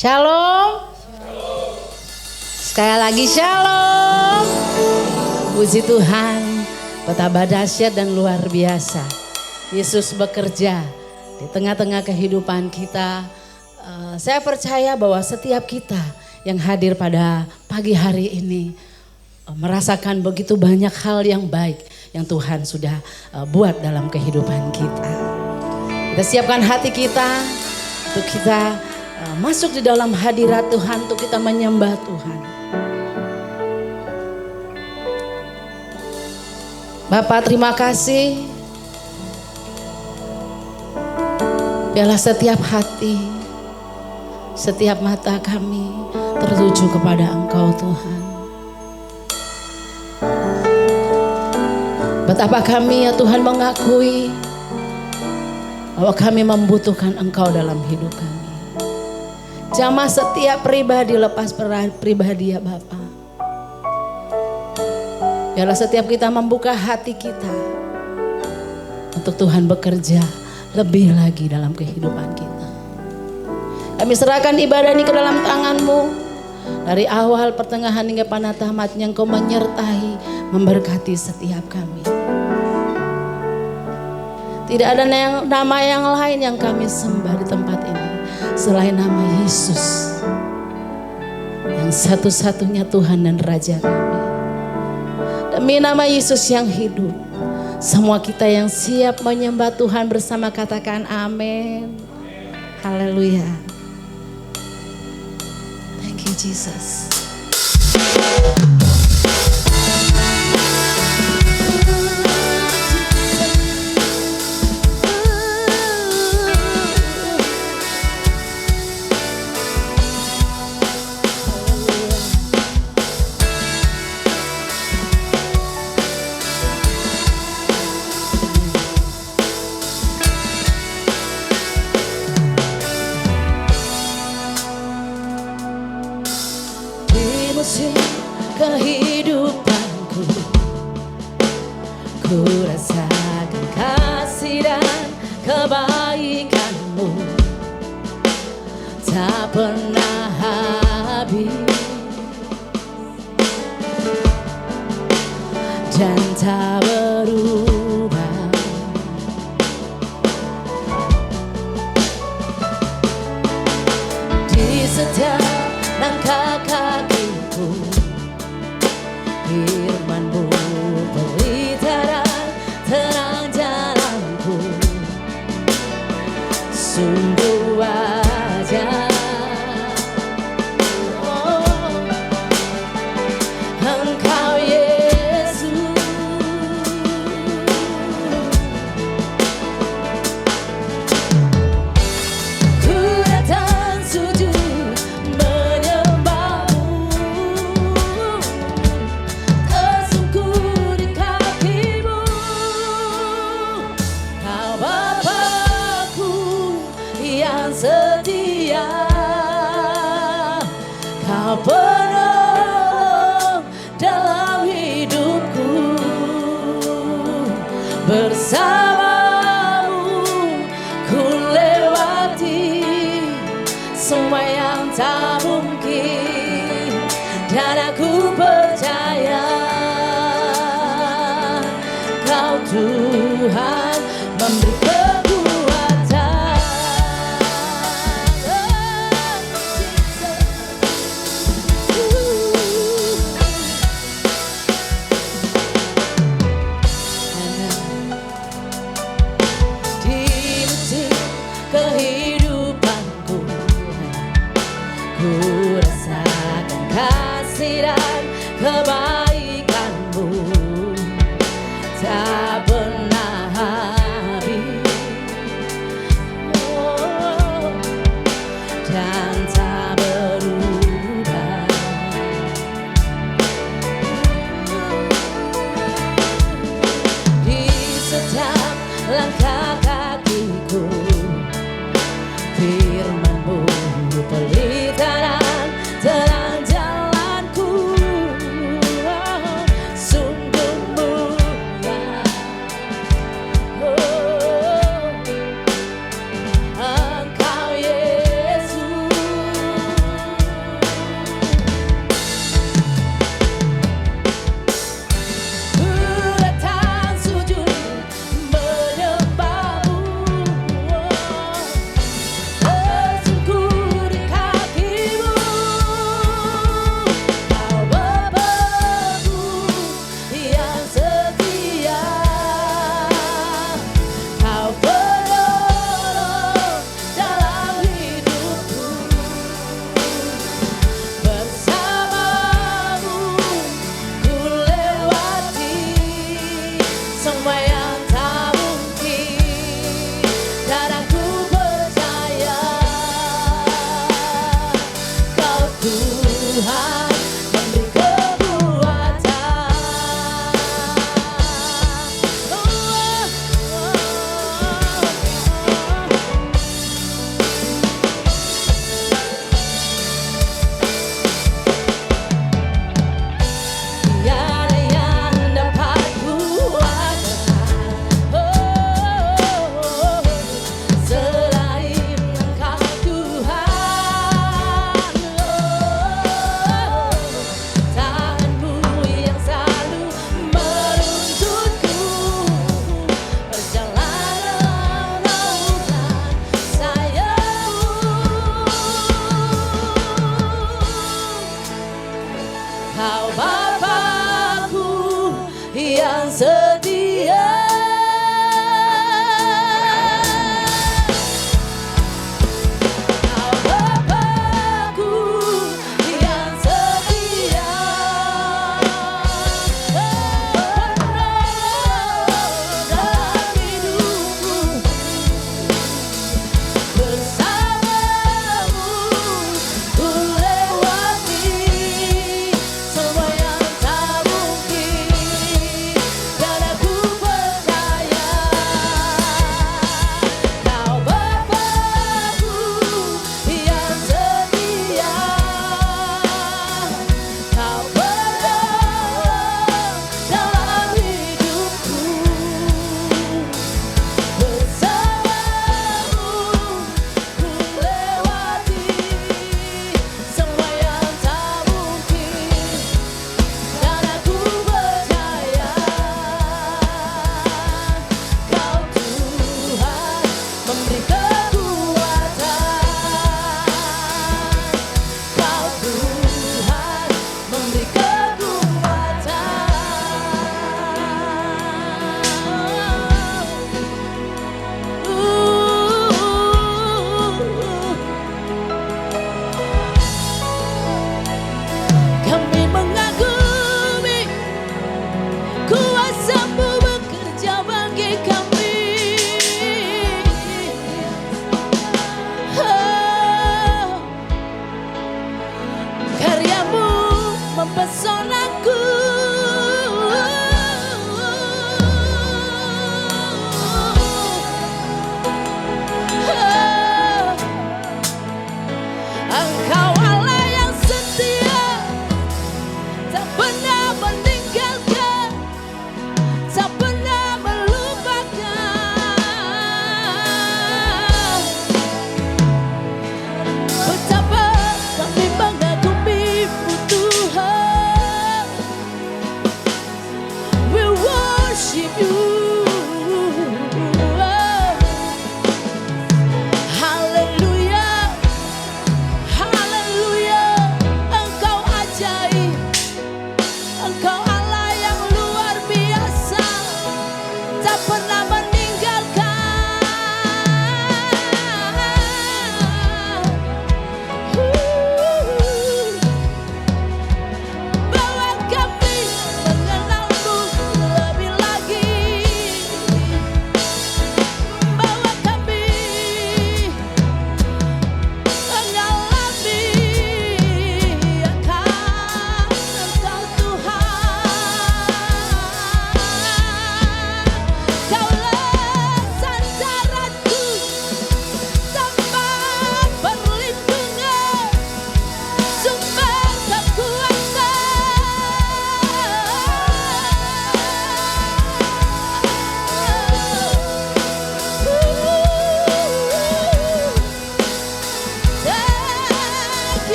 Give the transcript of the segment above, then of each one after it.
Shalom. Sekali lagi shalom. Puji Tuhan, betapa dahsyat dan luar biasa Yesus bekerja di tengah-tengah kehidupan kita. Saya percaya bahwa setiap kita yang hadir pada pagi hari ini merasakan begitu banyak hal yang baik yang Tuhan sudah buat dalam kehidupan kita. Kita siapkan hati kita untuk kita masuk di dalam hadirat Tuhan, untuk kita menyembah Tuhan. Bapak, terima kasih. Biarlah setiap hati, setiap mata kami tertuju kepada Engkau Tuhan. Betapa kami ya Tuhan mengakui bahwa kami membutuhkan Engkau dalam hidup kami. Jamah setiap pribadi lepas pribadi ya Bapa. Biarlah setiap kita membuka hati kita untuk Tuhan bekerja lebih lagi dalam kehidupan kita. Kami serahkan ibadah ini ke dalam tangan-Mu. Dari awal, pertengahan hingga pada tamatnya Engkau menyertai, memberkati setiap kami. Tidak ada nama yang lain yang kami sembah di tempat ini selain nama Yesus, yang satu-satunya Tuhan dan Raja kami. Demi nama Yesus yang hidup, semua kita yang siap menyembah Tuhan bersama katakan amin. Haleluya. Thank you Jesus. Kehidupanku, ku rasakan kasih dan kebaikan-Mu tak pernah habis dan tak berubah. Di setiap langkah kakiku, firman-Mu pelita dan terang jalanku. Sungguh ajaib, oh, Engkau Yesus. Ku datang sujud setia, Kau penolong dalam hidupku. Bersama-Mu ku lewati semua yang tak mungkin, dan aku percaya Kau Tuhan memberi kehidupanku. Ku rasakan kasih dan kebaikan-Mu tak pernah habis, oh, dan tak berubah. Di setiap langkah kakiku, firman-Mu pelita dan terang jalanku. Oh, sungguh mulia, oh, Engkau Yesus.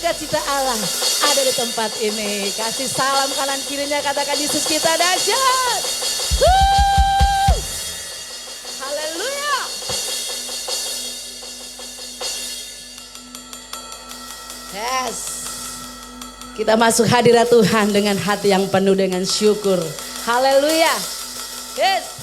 sukacita Allah ada di tempat ini. Kasih salam kanan kirinya, katakan Yesus kita dahsyat. Haleluya. Yes. Kita masuk hadirat Tuhan dengan hati yang penuh dengan syukur. Haleluya. Yes.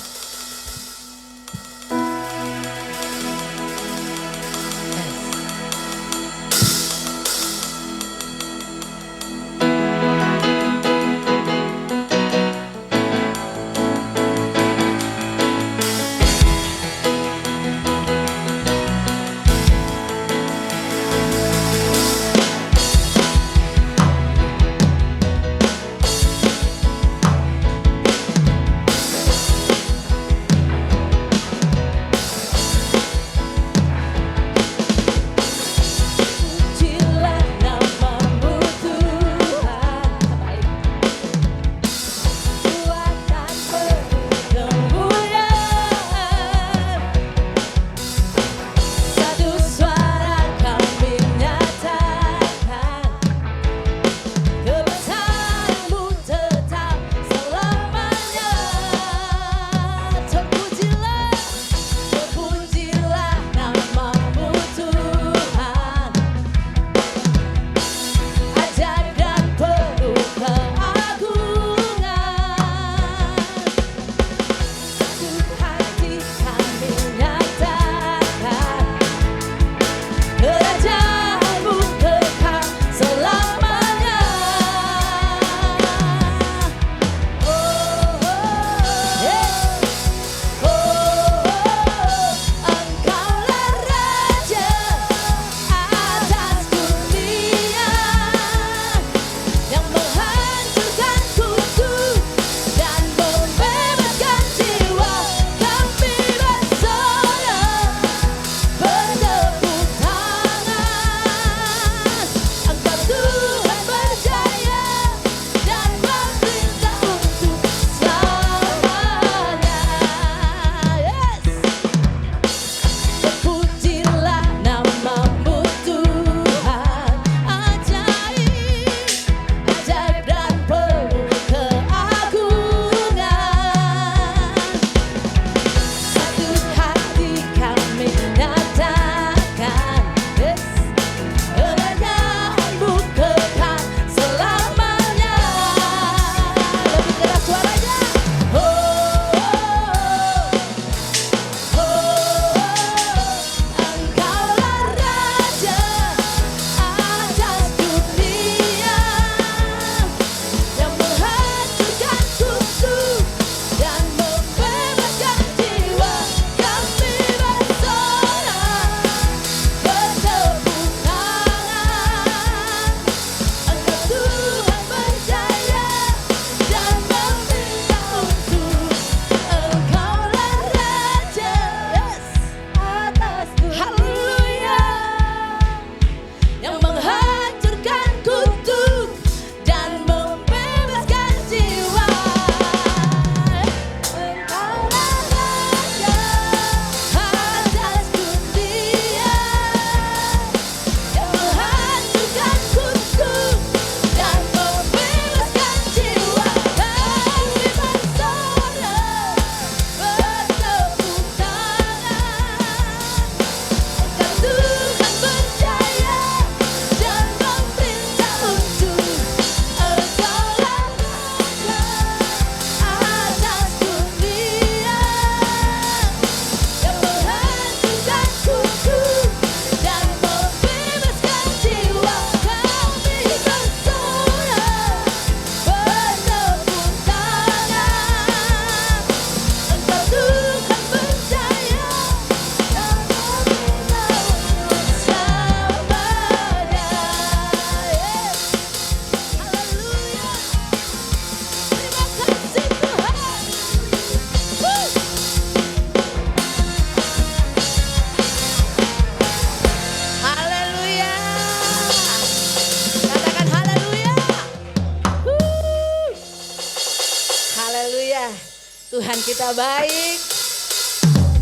Tuhan kita baik.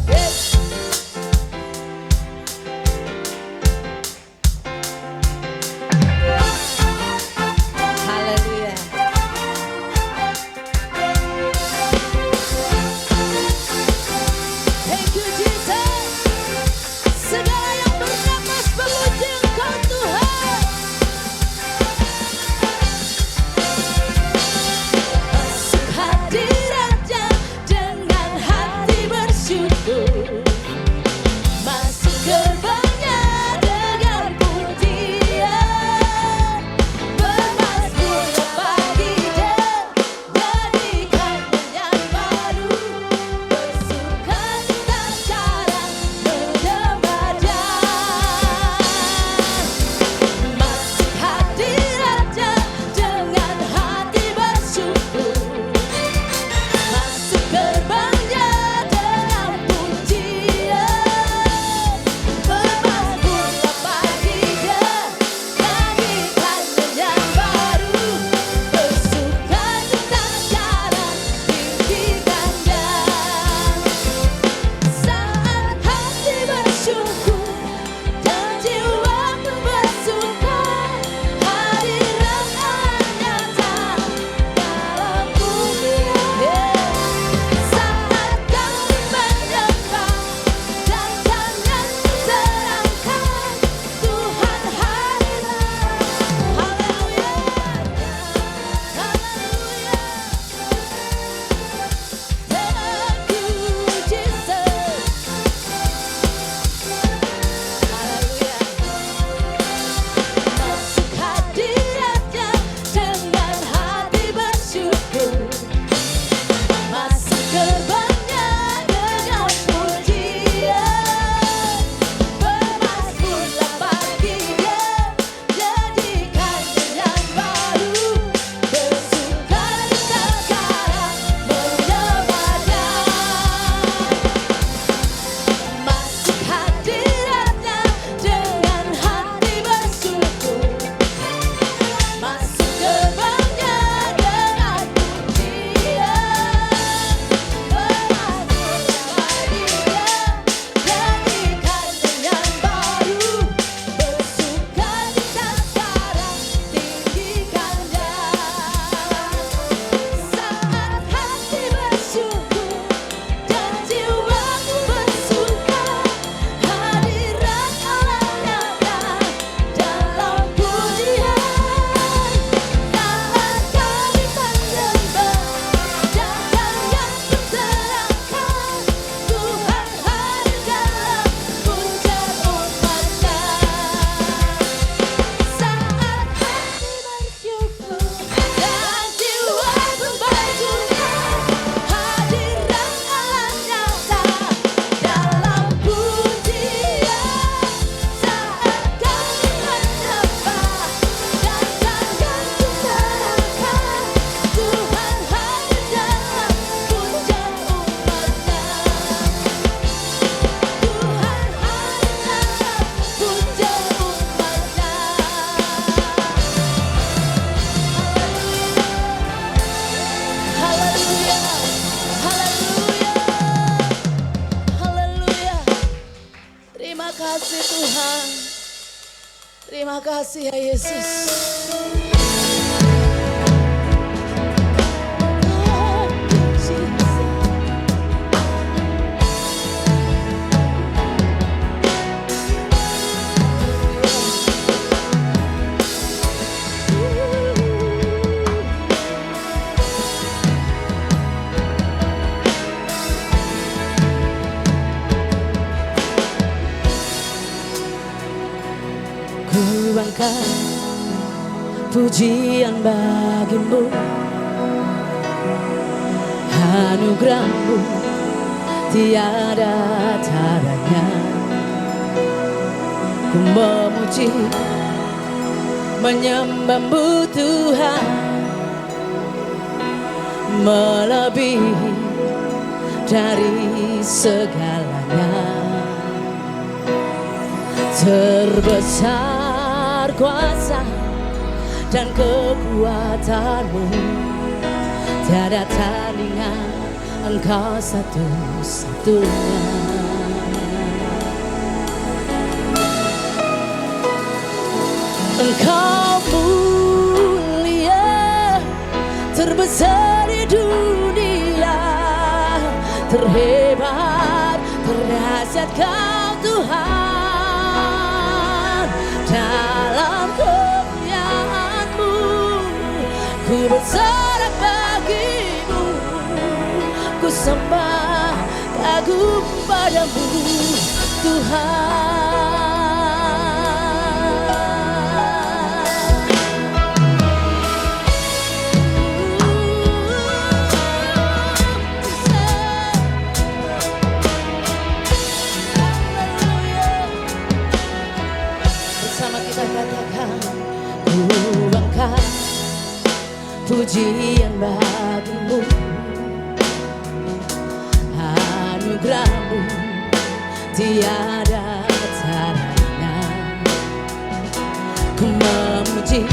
Yes. Tuhan. Terima kasih ya Yesus. Ku bangkit pujian bagimu, anugerahmu tiada taranya. Ku memuji menyembahmu Tuhan, melebihi dari segalanya. Terbesar kuasa dan kekuatanmu, tiada tandingan, Engkau satu-satunya. Engkau mulia, terbesar di dunia, terhebat, terdahsyat Kau Tuhan. Dalam kemuliaan-Mu ku bersorak bagimu, ku sembah kagum padamu Tuhan. Bersama kita katakan, ku bangkit pujian bagimu, anugerahmu tiada taranya. Ku memuji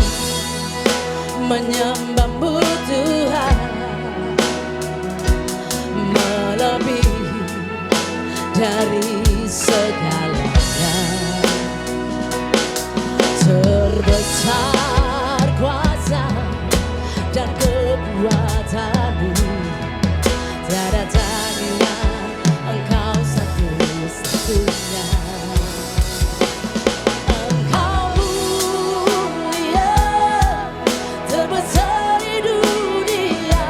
menyembahmu Tuhan, melebihi dari segalanya. Terbesar kuasa dan kekuatanmu, tiada tandingan, Engkau satu-satunya. Engkau mulia, terbesar di dunia,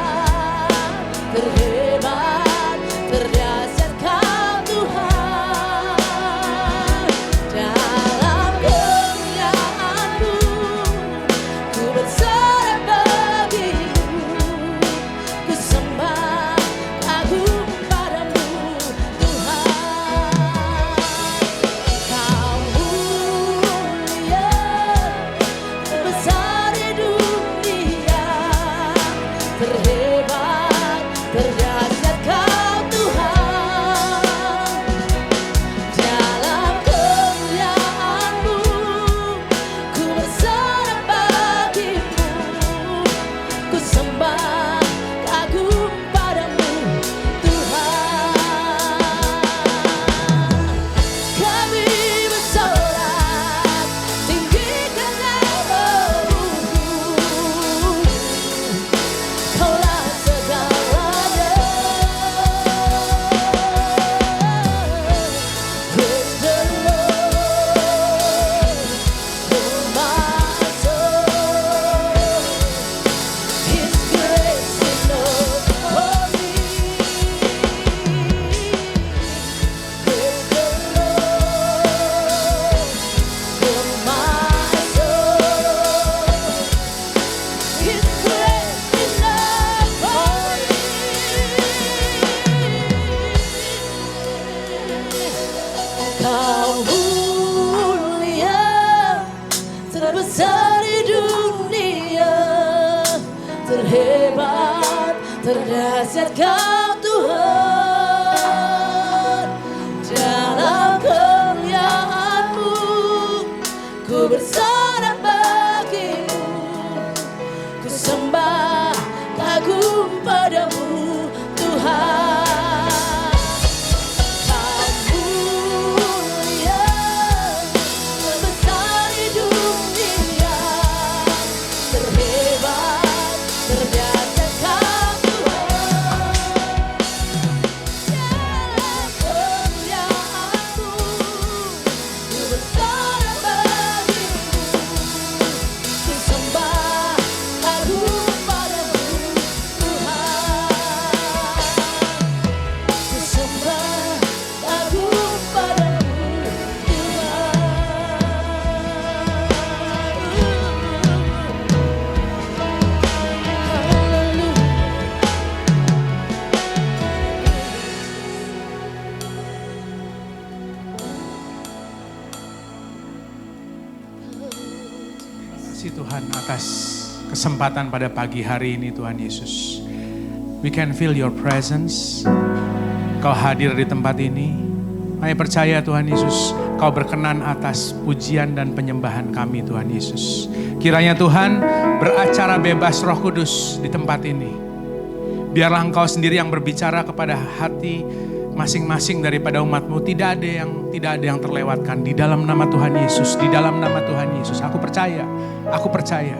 terhebat, terdahsyat Kau Tuhan. Dalam kemuliaan-Mu ku bersorak bagimu, ku sembah kagum padamu Tuhan. Kau mulia, terbesar di dunia, terhebat, terdahsyat Kau Tuhan. Dalam kemuliaan-Mu ku bersorak bagimu, ku sembah kagum padamu Tuhan. Kami bersorak tinggikan namamu, Kaulah segalanya. Praise the Lord, oh my soul. His grace is enough for me. Praise the Lord, oh my soul. His grace is enough for me. Kau mulia, terbesar di dunia, terhebat, terdahsyat Kau Tuhan. Dalam kemuliaan-Mu ku bersorak bagimu, ku sembah kagum padamu Tuhan. Kau mulia, Tuhan atas kesempatan pada pagi hari ini Tuhan Yesus. We can feel your presence. Kau hadir di tempat ini. Kami percaya Tuhan Yesus, Kau berkenan atas pujian dan penyembahan kami Tuhan Yesus. Kiranya Tuhan beracara bebas Roh Kudus di tempat ini. Biarlah Engkau sendiri yang berbicara kepada hati masing-masing daripada umat-Mu. Tidak ada yang terlewatkan di dalam nama Tuhan Yesus. Di dalam nama Tuhan Yesus. Aku percaya.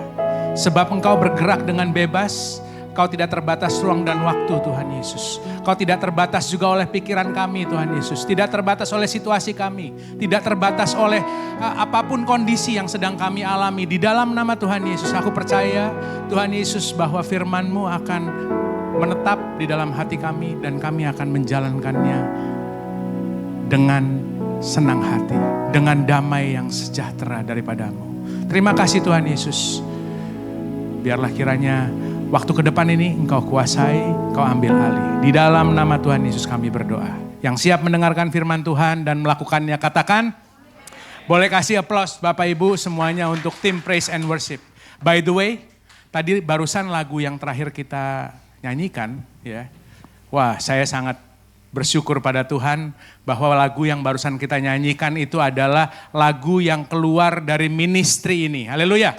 Sebab Engkau bergerak dengan bebas. Kau tidak terbatas ruang dan waktu Tuhan Yesus. Kau tidak terbatas juga oleh pikiran kami Tuhan Yesus. Tidak terbatas oleh situasi kami. Tidak terbatas oleh apapun kondisi yang sedang kami alami. Di dalam nama Tuhan Yesus aku percaya Tuhan Yesus bahwa firman-Mu akan menetap di dalam hati kami. Dan kami akan menjalankannya dengan senang hati. Dengan damai yang sejahtera daripada-Mu. Terima kasih Tuhan Yesus. Biarlah kiranya waktu ke depan ini Engkau kuasai, Engkau ambil alih. Di dalam nama Tuhan Yesus kami berdoa. Yang siap mendengarkan firman Tuhan dan melakukannya katakan. Boleh kasih aplaus Bapak Ibu semuanya untuk tim Praise and Worship. By the way, tadi barusan lagu yang terakhir kita nyanyikan. Ya. Wah, saya sangat bersyukur pada Tuhan bahwa lagu yang barusan kita nyanyikan itu adalah lagu yang keluar dari ministry ini. Haleluya.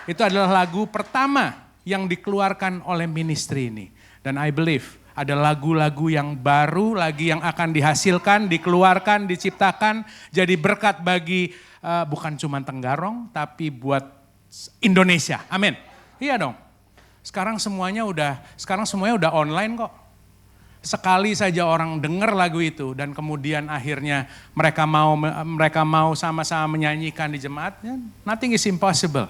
Itu adalah lagu pertama yang dikeluarkan oleh ministry ini. Dan I believe ada lagu-lagu yang baru lagi yang akan dihasilkan, dikeluarkan, diciptakan. Jadi berkat bagi bukan cuma Tenggarong tapi buat Indonesia. Amin. Iya dong. Sekarang semuanya udah online kok. Sekali saja orang dengar lagu itu dan kemudian akhirnya mereka mau sama-sama menyanyikan di jemaat, nothing is impossible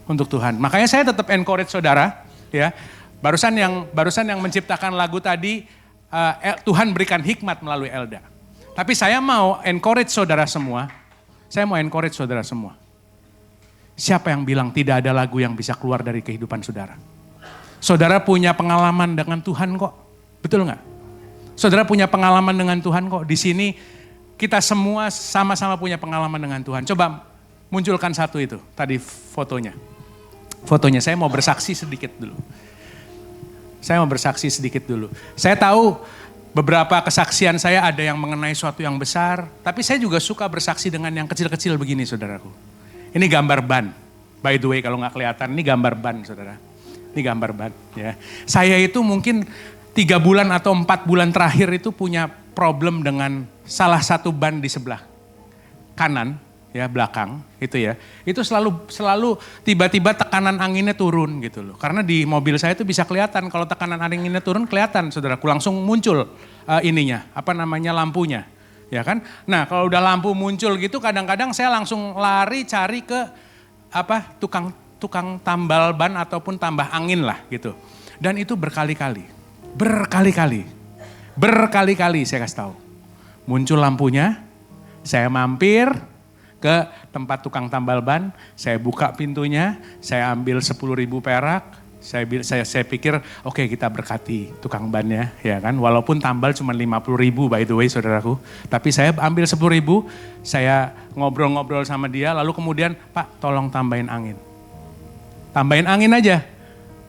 untuk Tuhan. Makanya saya tetap encourage saudara, ya. Barusan yang menciptakan lagu tadi Tuhan berikan hikmat melalui Elda. Tapi saya mau encourage saudara semua. Siapa yang bilang tidak ada lagu yang bisa keluar dari kehidupan saudara? Saudara punya pengalaman dengan Tuhan kok. Betul nggak? Saudara punya pengalaman dengan Tuhan kok. Di sini kita semua sama-sama punya pengalaman dengan Tuhan. Coba munculkan satu itu tadi fotonya. Saya mau bersaksi sedikit dulu. Saya tahu beberapa kesaksian saya ada yang mengenai suatu yang besar. Tapi saya juga suka bersaksi dengan yang kecil-kecil begini saudaraku. Ini gambar ban. By the way kalau nggak kelihatan ini gambar ban saudara. Ini gambar ban ya. Saya itu mungkin 3 bulan atau 4 bulan terakhir itu punya problem dengan salah satu ban di sebelah kanan, ya belakang itu ya. Itu selalu tiba-tiba tekanan anginnya turun gitu loh. Karena di mobil saya itu bisa kelihatan kalau tekanan anginnya turun kelihatan saudaraku langsung muncul lampunya. Ya kan? Nah kalau udah lampu muncul gitu kadang-kadang saya langsung lari cari ke tukang tambal ban ataupun tambah angin lah gitu. Dan itu berkali-kali saya kasih tahu. Muncul lampunya, saya mampir ke tempat tukang tambal ban, saya buka pintunya, saya ambil 10.000 perak, saya pikir oke, kita berkati tukang bannya ya kan. Walaupun tambal cuma 50.000 by the way saudaraku. Tapi saya ambil 10.000, saya ngobrol-ngobrol sama dia lalu kemudian Pak tolong tambahin angin. Tambahin angin aja,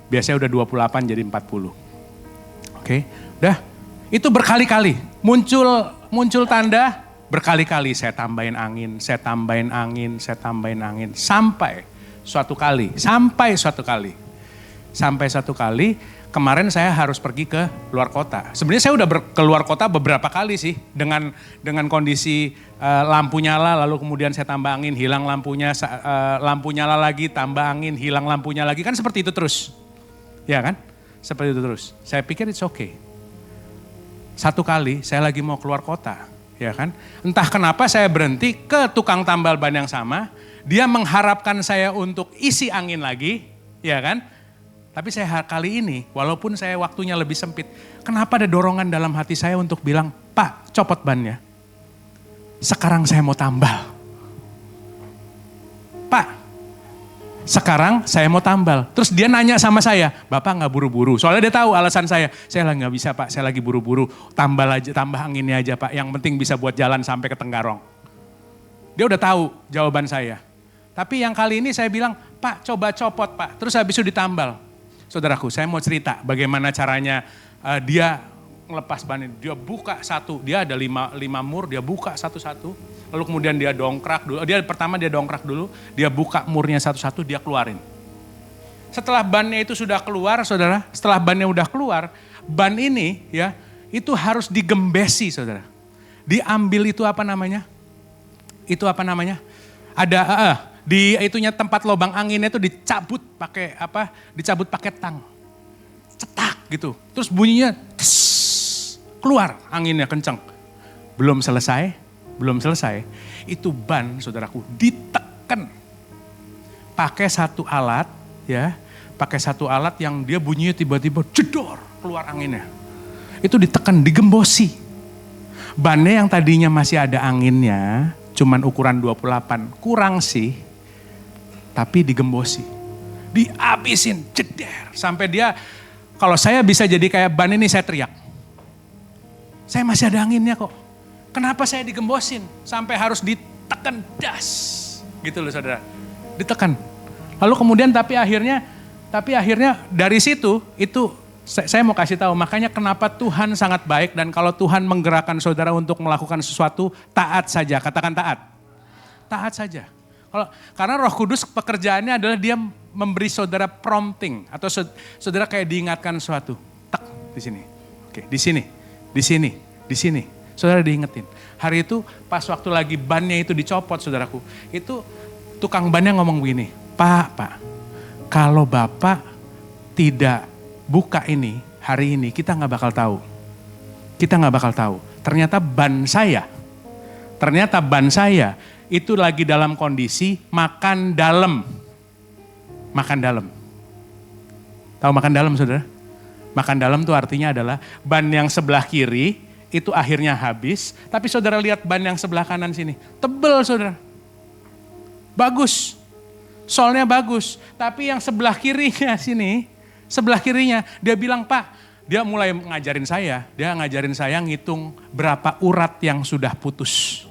biasanya udah 28 jadi 40. Oke, udah itu berkali-kali muncul tanda berkali-kali saya tambahin angin sampai suatu kali kemarin saya harus pergi ke luar kota. Sebenarnya saya udah keluar kota beberapa kali sih dengan kondisi lampu nyala lalu kemudian saya tambah angin hilang lampunya lampu nyala lagi tambah angin hilang lampunya lagi kan seperti itu terus. Ya kan? Seperti itu terus. Saya pikir it's okay. Satu kali saya lagi mau keluar kota, ya kan? Entah kenapa saya berhenti ke tukang tambal ban yang sama, dia mengharapkan saya untuk isi angin lagi, ya kan? Tapi saya kali ini, walaupun saya waktunya lebih sempit, kenapa ada dorongan dalam hati saya untuk bilang, Pak, copot bannya. Sekarang saya mau tambal. Pak, sekarang saya mau tambal. Terus dia nanya sama saya, Bapak gak buru-buru? Soalnya dia tahu alasan saya lagi gak bisa Pak, saya lagi buru-buru. Tambah anginnya aja Pak, yang penting bisa buat jalan sampai ke Tenggarong. Dia udah tahu jawaban saya. Tapi yang kali ini saya bilang, Pak coba copot Pak, terus habis itu ditambal. Saudaraku, saya mau cerita bagaimana caranya dia ngelepas ban ini. Dia buka satu, dia ada lima mur, dia buka satu-satu. Lalu kemudian dia dongkrak dulu, pertama dia dongkrak dulu, dia buka murnya satu-satu, dia keluarin. Setelah bannya itu sudah keluar, saudara, setelah bannya udah keluar, ban ini ya, itu harus digembesi, saudara. Diambil itu apa namanya? Itu apa namanya? Ada, di itunya tempat lubang anginnya itu dicabut pakai apa? Dicabut pakai tang. Cetak gitu. Terus bunyinya, keluar anginnya kencang. Belum selesai, itu ban saudaraku ditekan pakai satu alat ya, pakai satu alat yang dia bunyinya tiba-tiba jedor keluar anginnya. Itu ditekan, digembosi. Bannya yang tadinya masih ada anginnya, cuman ukuran 28, kurang sih, tapi digembosi. Dihabisin, jeder. Sampai dia, kalau saya bisa jadi kayak ban ini saya teriak. Saya masih ada anginnya kok. Kenapa saya digembosin sampai harus ditekan das, gitu loh saudara, ditekan. Lalu kemudian tapi akhirnya dari situ itu saya mau kasih tahu makanya kenapa Tuhan sangat baik dan kalau Tuhan menggerakkan saudara untuk melakukan sesuatu taat saja, katakan taat saja. Karena Roh Kudus pekerjaannya adalah dia memberi saudara prompting atau saudara kayak diingatkan sesuatu, tak di sini, oke di sini. Saudara diingetin. Hari itu pas waktu lagi bannya itu dicopot saudaraku. Itu tukang bannya ngomong begini. Pak, kalau Bapak tidak buka ini hari ini kita gak bakal tahu. Ternyata ban saya itu lagi dalam kondisi makan dalam. Tahu makan dalam saudara? Makan dalam itu artinya adalah ban yang sebelah kiri itu akhirnya habis, tapi saudara lihat ban yang sebelah kanan sini, tebel saudara. Bagus, solnya bagus, tapi yang sebelah kirinya sini, dia bilang Pak, dia mulai ngajarin saya ngitung berapa urat yang sudah putus.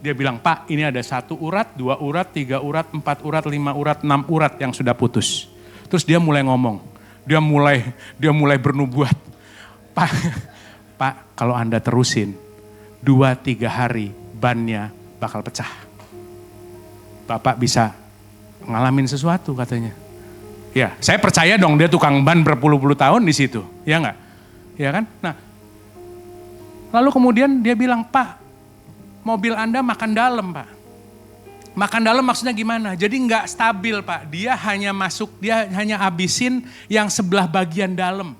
Dia bilang Pak ini ada 1 urat, 2 urat, 3 urat, 4 urat, 5 urat, 6 urat yang sudah putus. Terus dia mulai ngomong, dia mulai bernubuat, Pak, kalau Anda terusin 2-3 hari bannya bakal pecah. Bapak bisa ngalamin sesuatu katanya. Ya, saya percaya dong dia tukang ban berpuluh-puluh tahun di situ. Ya enggak? Ya kan? Nah, lalu kemudian dia bilang, Pak, mobil Anda makan dalam, Pak. Makan dalam maksudnya gimana? Jadi enggak stabil, Pak. Dia hanya habisin yang sebelah bagian dalam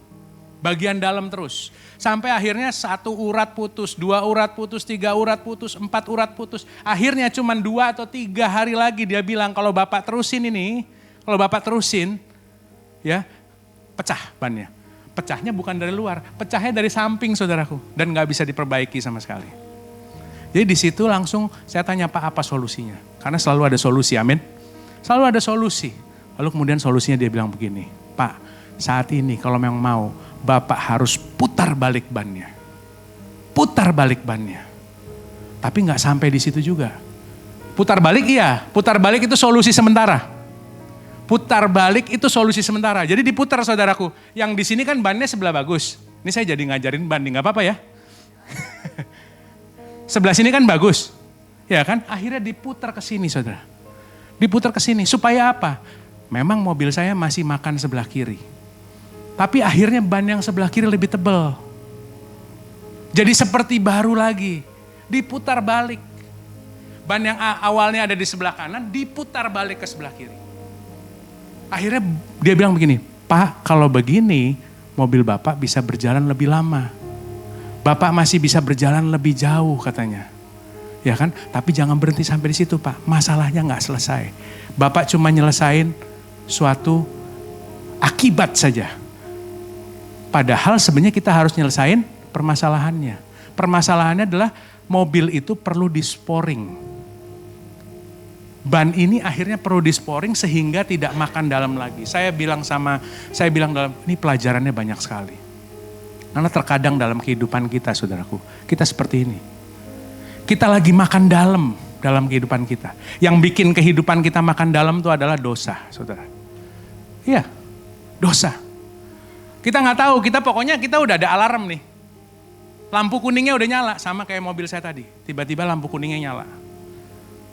terus. Sampai akhirnya 1 urat putus, 2 urat putus, 3 urat putus, 4 urat putus. Akhirnya cuma 2 atau 3 hari lagi dia bilang kalau Bapak terusin ya pecah bannya. Pecahnya bukan dari luar, pecahnya dari samping saudaraku. Dan gak bisa diperbaiki sama sekali. Jadi di situ langsung saya tanya Pak apa solusinya? Karena selalu ada solusi, amin. Selalu ada solusi. Lalu kemudian solusinya dia bilang begini, Pak saat ini kalau memang mau Bapak harus putar balik bannya. Tapi gak sampai di situ juga. Putar balik itu solusi sementara. Jadi diputar saudaraku. Yang di sini kan bannya sebelah bagus. Ini saya jadi ngajarin banding, gak apa-apa ya. Sebelah sini kan bagus. Ya kan? Akhirnya diputar ke sini saudara. Supaya apa? Memang mobil saya masih makan sebelah kiri. Tapi akhirnya ban yang sebelah kiri lebih tebal. Jadi seperti baru lagi. Diputar balik. Ban yang awalnya ada di sebelah kanan diputar balik ke sebelah kiri. Akhirnya dia bilang begini, Pak, kalau begini mobil Bapak bisa berjalan lebih lama. Bapak masih bisa berjalan lebih jauh katanya. Ya kan? Tapi jangan berhenti sampai di situ Pak. Masalahnya nggak selesai. Bapak cuma nyelesain suatu akibat saja. Padahal sebenarnya kita harus nyelesain permasalahannya. Permasalahannya adalah mobil itu perlu disporing. Ban ini akhirnya perlu disporing sehingga tidak makan dalam lagi. Saya bilang dalam, ini pelajarannya banyak sekali. Karena terkadang dalam kehidupan kita saudaraku, kita seperti ini. Kita lagi makan dalam kehidupan kita. Yang bikin kehidupan kita makan dalam itu adalah dosa saudara. Iya, dosa. Kita nggak tahu, pokoknya kita udah ada alarm nih. Lampu kuningnya udah nyala, sama kayak mobil saya tadi. Tiba-tiba lampu kuningnya nyala.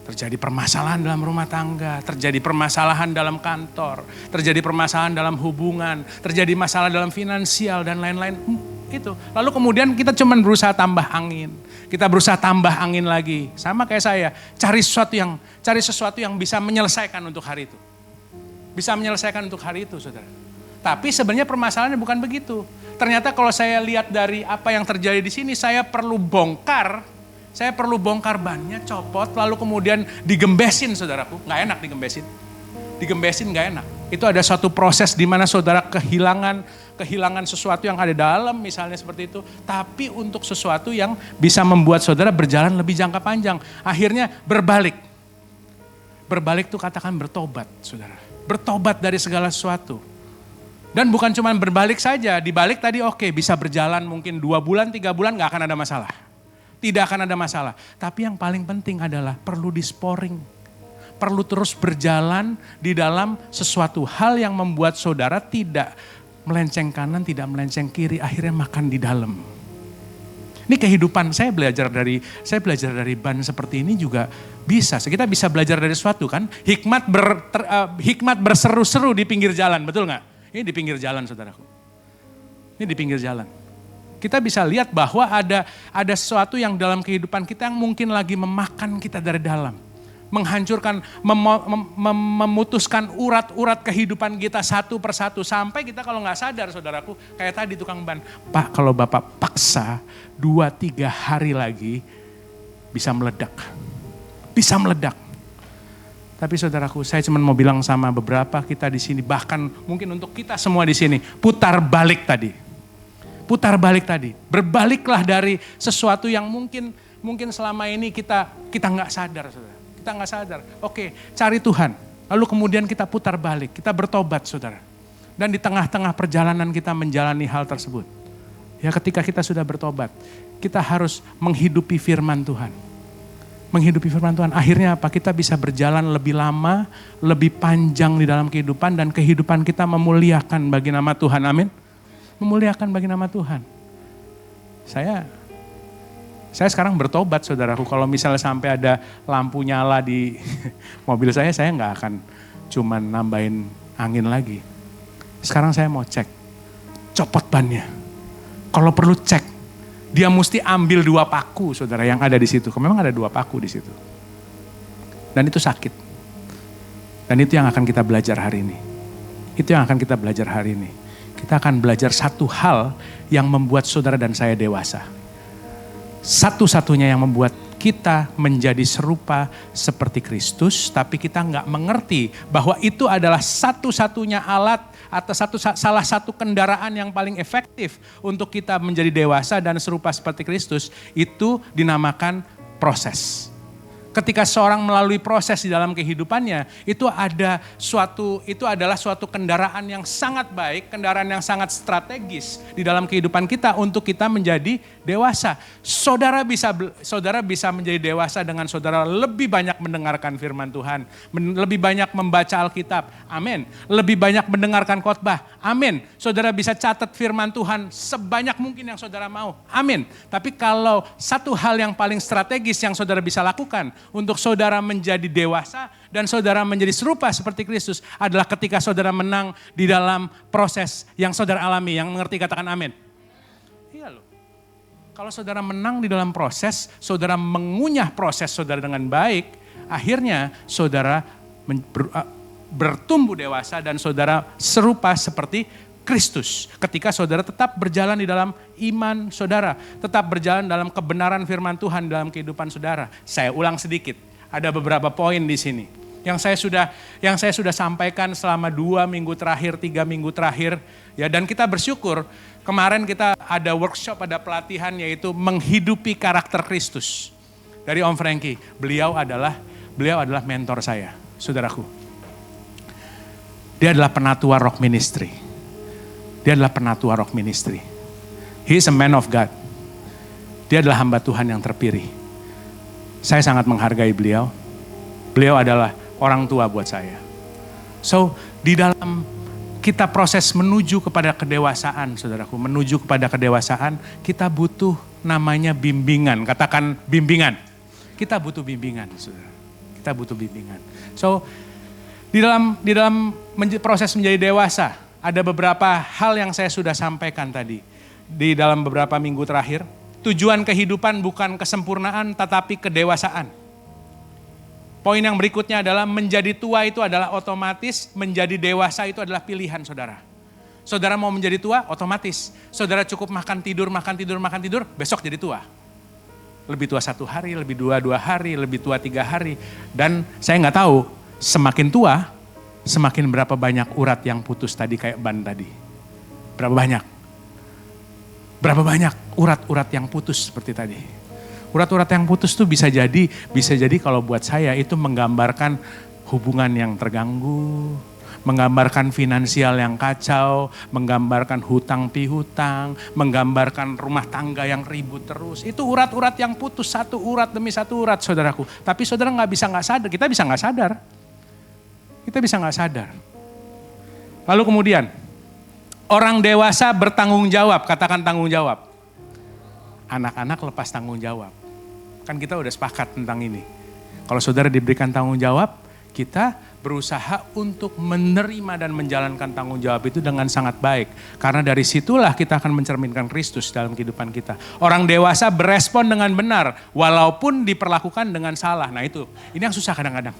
Terjadi permasalahan dalam rumah tangga, terjadi permasalahan dalam kantor, terjadi permasalahan dalam hubungan, terjadi masalah dalam finansial dan lain-lain. Itu. Lalu kemudian kita cuma berusaha tambah angin. Kita berusaha tambah angin lagi. Sama kayak saya, cari sesuatu yang bisa menyelesaikan untuk hari itu. Bisa menyelesaikan untuk hari itu, saudara. Tapi sebenarnya permasalahannya bukan begitu. Ternyata kalau saya lihat dari apa yang terjadi di sini, saya perlu bongkar bannya, copot, lalu kemudian digembesin saudaraku. Nggak enak digembesin. Digembesin nggak enak. Itu ada suatu proses di mana saudara kehilangan sesuatu yang ada dalam, misalnya seperti itu. Tapi untuk sesuatu yang bisa membuat saudara berjalan lebih jangka panjang. Akhirnya berbalik. Berbalik itu katakan bertobat, saudara. Bertobat dari segala sesuatu. Dan bukan cuma berbalik saja, dibalik tadi oke, bisa berjalan mungkin 2 bulan, 3 bulan gak akan ada masalah. Tidak akan ada masalah. Tapi yang paling penting adalah perlu disporing. Perlu terus berjalan di dalam sesuatu hal yang membuat saudara tidak melenceng kanan, tidak melenceng kiri, akhirnya makan di dalam. Ini kehidupan, saya belajar dari ban seperti ini juga bisa. Kita bisa belajar dari sesuatu kan. Hikmat berseru-seru di pinggir jalan, betul gak? Ini di pinggir jalan saudaraku. Ini di pinggir jalan. Kita bisa lihat bahwa ada sesuatu yang dalam kehidupan kita yang mungkin lagi memakan kita dari dalam. Menghancurkan, memutuskan urat-urat kehidupan kita satu persatu. Sampai kita kalau gak sadar saudaraku, kayak tadi tukang ban. Pak, kalau Bapak paksa 2-3 hari lagi bisa meledak. Bisa meledak. Tapi saudaraku, saya cuma mau bilang sama beberapa kita di sini, bahkan mungkin untuk kita semua di sini, putar balik tadi. Putar balik tadi. Berbaliklah dari sesuatu yang mungkin selama ini kita nggak sadar, saudara. Kita nggak sadar. Oke, cari Tuhan. Lalu kemudian kita putar balik, kita bertobat, saudara. Dan di tengah-tengah perjalanan kita menjalani hal tersebut. Ya, ketika kita sudah bertobat, kita harus menghidupi firman Tuhan. Menghidupi firman Tuhan. Akhirnya apa? Kita bisa berjalan lebih lama, lebih panjang di dalam kehidupan, dan kehidupan kita memuliakan bagi nama Tuhan. Amin. Memuliakan bagi nama Tuhan. Saya sekarang bertobat saudaraku. Kalau misalnya sampai ada lampu nyala di mobil saya nggak akan cuman nambahin angin lagi. Sekarang saya mau cek, copot bannya. Kalau perlu cek, dia mesti ambil 2 paku saudara yang ada di situ. Memang ada 2 paku di situ. Dan itu sakit. Dan itu yang akan kita belajar hari ini. Itu yang akan kita belajar hari ini. Kita akan belajar satu hal yang membuat saudara dan saya dewasa. Satu-satunya yang membuat kita menjadi serupa seperti Kristus, tapi kita nggak mengerti bahwa itu adalah satu-satunya alat atau salah satu kendaraan yang paling efektif untuk kita menjadi dewasa dan serupa seperti Kristus, itu dinamakan proses. Ketika seorang melalui proses di dalam kehidupannya, itu adalah suatu kendaraan yang sangat baik, kendaraan yang sangat strategis di dalam kehidupan kita untuk kita menjadi dewasa. Saudara bisa menjadi dewasa dengan saudara lebih banyak mendengarkan firman Tuhan, lebih banyak membaca Alkitab, amin. Lebih banyak mendengarkan khotbah, amin. Saudara bisa catat firman Tuhan sebanyak mungkin yang saudara mau, amin. Tapi kalau satu hal yang paling strategis yang saudara bisa lakukan untuk saudara menjadi dewasa dan saudara menjadi serupa seperti Kristus adalah ketika saudara menang di dalam proses yang saudara alami. Yang mengerti katakan amin. Iya loh. Kalau saudara menang di dalam proses, saudara mengunyah proses saudara dengan baik, akhirnya saudara bertumbuh dewasa dan saudara serupa seperti Kristus. Ketika saudara tetap berjalan di dalam iman saudara, tetap berjalan dalam kebenaran firman Tuhan dalam kehidupan saudara. Saya ulang sedikit, ada beberapa poin di sini. Yang saya sudah sampaikan selama 2 minggu terakhir, 3 minggu terakhir. Ya, dan kita bersyukur kemarin kita ada workshop, ada pelatihan yaitu menghidupi karakter Kristus. Dari Om Frankie, beliau adalah mentor saya, saudaraku. Dia adalah penatua rock ministry. Dia adalah penatua rock ministry. He is a man of God. Dia adalah hamba Tuhan yang terpilih. Saya sangat menghargai beliau. Beliau adalah orang tua buat saya. So, di dalam kita proses menuju kepada kedewasaan, saudaraku, menuju kepada kedewasaan, kita butuh namanya bimbingan. Katakan bimbingan. Kita butuh bimbingan, saudara. Kita butuh bimbingan. So, di dalam proses menjadi dewasa, ada beberapa hal yang saya sudah sampaikan tadi. Di dalam beberapa minggu terakhir, tujuan kehidupan bukan kesempurnaan tetapi kedewasaan. Poin yang berikutnya adalah menjadi tua itu adalah otomatis, menjadi dewasa itu adalah pilihan saudara. Saudara mau menjadi tua, otomatis. Saudara cukup makan tidur, besok jadi tua. Lebih tua 1 hari, lebih tua 2 hari, lebih tua 3 hari. Dan saya nggak tahu, semakin tua, semakin berapa banyak urat yang putus tadi kayak ban tadi. Berapa banyak? Berapa banyak urat-urat yang putus seperti tadi. Urat-urat yang putus tuh bisa jadi kalau buat saya itu menggambarkan hubungan yang terganggu, menggambarkan finansial yang kacau, menggambarkan hutang pihutang, menggambarkan rumah tangga yang ribut terus. Itu urat-urat yang putus, satu urat demi satu urat, saudaraku. Tapi saudara nggak sadar, kita bisa nggak sadar. Kita bisa nggak sadar. Lalu kemudian, orang dewasa bertanggung jawab, katakan tanggung jawab. Anak-anak lepas tanggung jawab. Kan kita udah sepakat tentang ini. Kalau saudara diberikan tanggung jawab, kita berusaha untuk menerima dan menjalankan tanggung jawab itu dengan sangat baik. Karena dari situlah kita akan mencerminkan Kristus dalam kehidupan kita. Orang dewasa berespon dengan benar, walaupun diperlakukan dengan salah. Nah itu, ini yang susah kadang-kadang.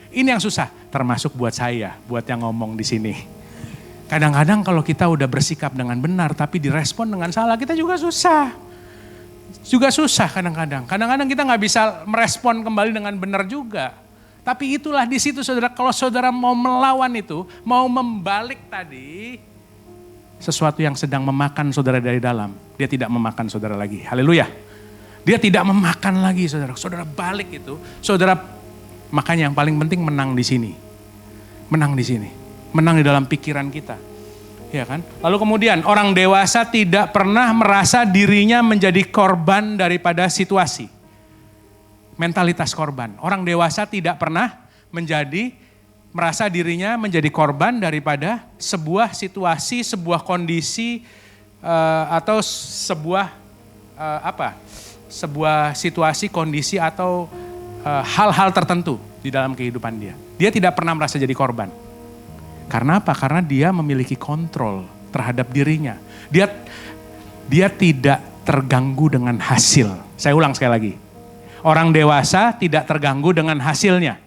Ini yang susah, termasuk buat saya, buat yang ngomong di sini. Kadang-kadang kalau kita udah bersikap dengan benar, tapi direspon dengan salah, kita juga susah. Juga susah kadang-kadang. Kadang-kadang kita nggak bisa merespon kembali dengan benar juga. Tapi itulah di situ saudara, kalau saudara mau melawan itu, mau membalik tadi, sesuatu yang sedang memakan saudara dari dalam, dia tidak memakan saudara lagi. Haleluya. Dia tidak memakan lagi saudara. Saudara balik itu, saudara. Makanya yang paling penting menang di sini. Menang di sini. Menang di dalam pikiran kita. Ya kan? Lalu kemudian orang dewasa tidak pernah merasa dirinya menjadi korban daripada situasi. Mentalitas korban. Orang dewasa tidak pernah merasa dirinya menjadi korban daripada sebuah situasi, sebuah kondisi atau sebuah sebuah situasi, kondisi atau hal-hal tertentu di dalam kehidupan dia. Dia tidak pernah merasa jadi korban. Karena apa? Karena dia memiliki kontrol terhadap dirinya. Dia tidak terganggu dengan hasil. Saya ulang sekali lagi. Orang dewasa tidak terganggu dengan hasilnya.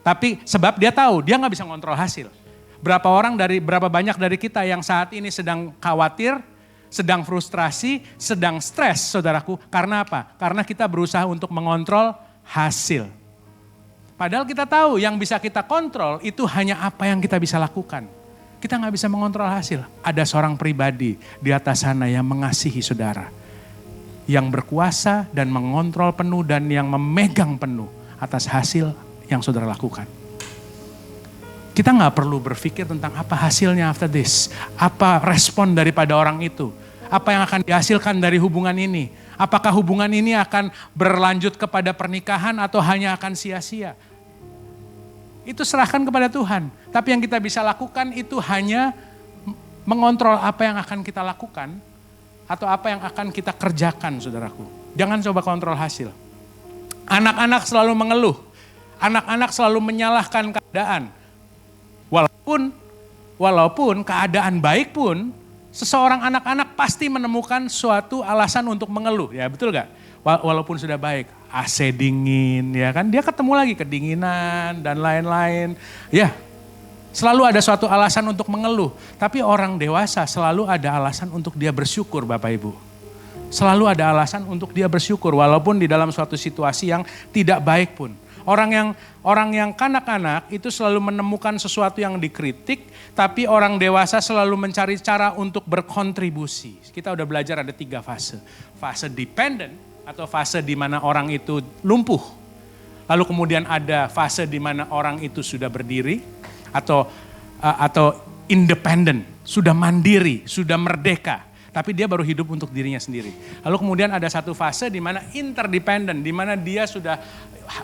Tapi sebab dia tahu, dia nggak bisa ngontrol hasil. Berapa banyak dari kita yang saat ini sedang khawatir, sedang frustrasi, sedang stres saudaraku. Karena apa? Karena kita berusaha untuk mengontrol hasil. Padahal kita tahu yang bisa kita kontrol itu hanya apa yang kita bisa lakukan. Kita nggak bisa mengontrol hasil. Ada seorang pribadi di atas sana yang mengasihi saudara. Yang berkuasa dan mengontrol penuh dan yang memegang penuh atas hasil yang saudara lakukan. Kita nggak perlu berpikir tentang apa hasilnya after this. Apa respon daripada orang itu. Apa yang akan dihasilkan dari hubungan ini. Apakah hubungan ini akan berlanjut kepada pernikahan atau hanya akan sia-sia? Itu serahkan kepada Tuhan. Tapi yang kita bisa lakukan itu hanya mengontrol apa yang akan kita lakukan atau apa yang akan kita kerjakan, saudaraku. Jangan coba kontrol hasil. Anak-anak selalu mengeluh. Anak-anak selalu menyalahkan keadaan. Walaupun keadaan baik pun, seseorang anak-anak pasti menemukan suatu alasan untuk mengeluh, ya betul gak? Walaupun sudah baik, AC dingin, ya kan? Dia ketemu lagi kedinginan dan lain-lain. Ya, Selalu ada suatu alasan untuk mengeluh. Tapi orang dewasa selalu ada alasan untuk dia bersyukur Bapak Ibu. Selalu ada alasan untuk dia bersyukur walaupun di dalam suatu situasi yang tidak baik pun. Orang yang kanak-kanak itu selalu menemukan sesuatu yang dikritik, tapi orang dewasa selalu mencari cara untuk berkontribusi. Kita udah belajar ada 3 fase. Fase dependent atau fase di mana orang itu lumpuh. Lalu kemudian ada fase di mana orang itu sudah berdiri atau independent, sudah mandiri, sudah merdeka. Tapi dia baru hidup untuk dirinya sendiri. Lalu kemudian ada satu fase di mana interdependent, di mana dia sudah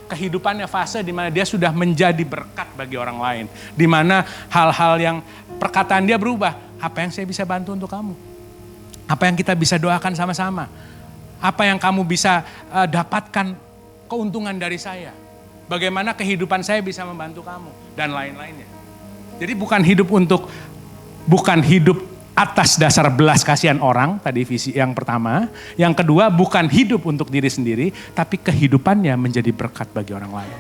kehidupannya fase di mana dia sudah menjadi berkat bagi orang lain. Di mana hal-hal yang perkataan dia berubah. Apa yang saya bisa bantu untuk kamu? Apa yang kita bisa doakan sama-sama? Apa yang kamu bisa dapatkan keuntungan dari saya? Bagaimana kehidupan saya bisa membantu kamu? Dan lain-lainnya. Jadi bukan hidup atas dasar belas kasihan orang, tadi visi yang pertama. Yang kedua, bukan hidup untuk diri sendiri, tapi kehidupannya menjadi berkat bagi orang lain.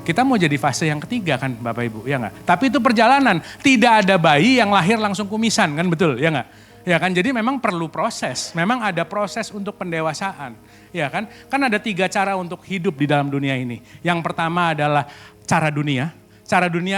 Kita mau jadi fase yang ketiga kan Bapak Ibu, ya enggak? Tapi itu perjalanan, tidak ada bayi yang lahir langsung kumisan, kan betul, ya enggak? Ya kan, jadi memang perlu proses, memang ada proses untuk pendewasaan. Ya kan, kan ada 3 cara untuk hidup di dalam dunia ini. Yang pertama adalah cara dunia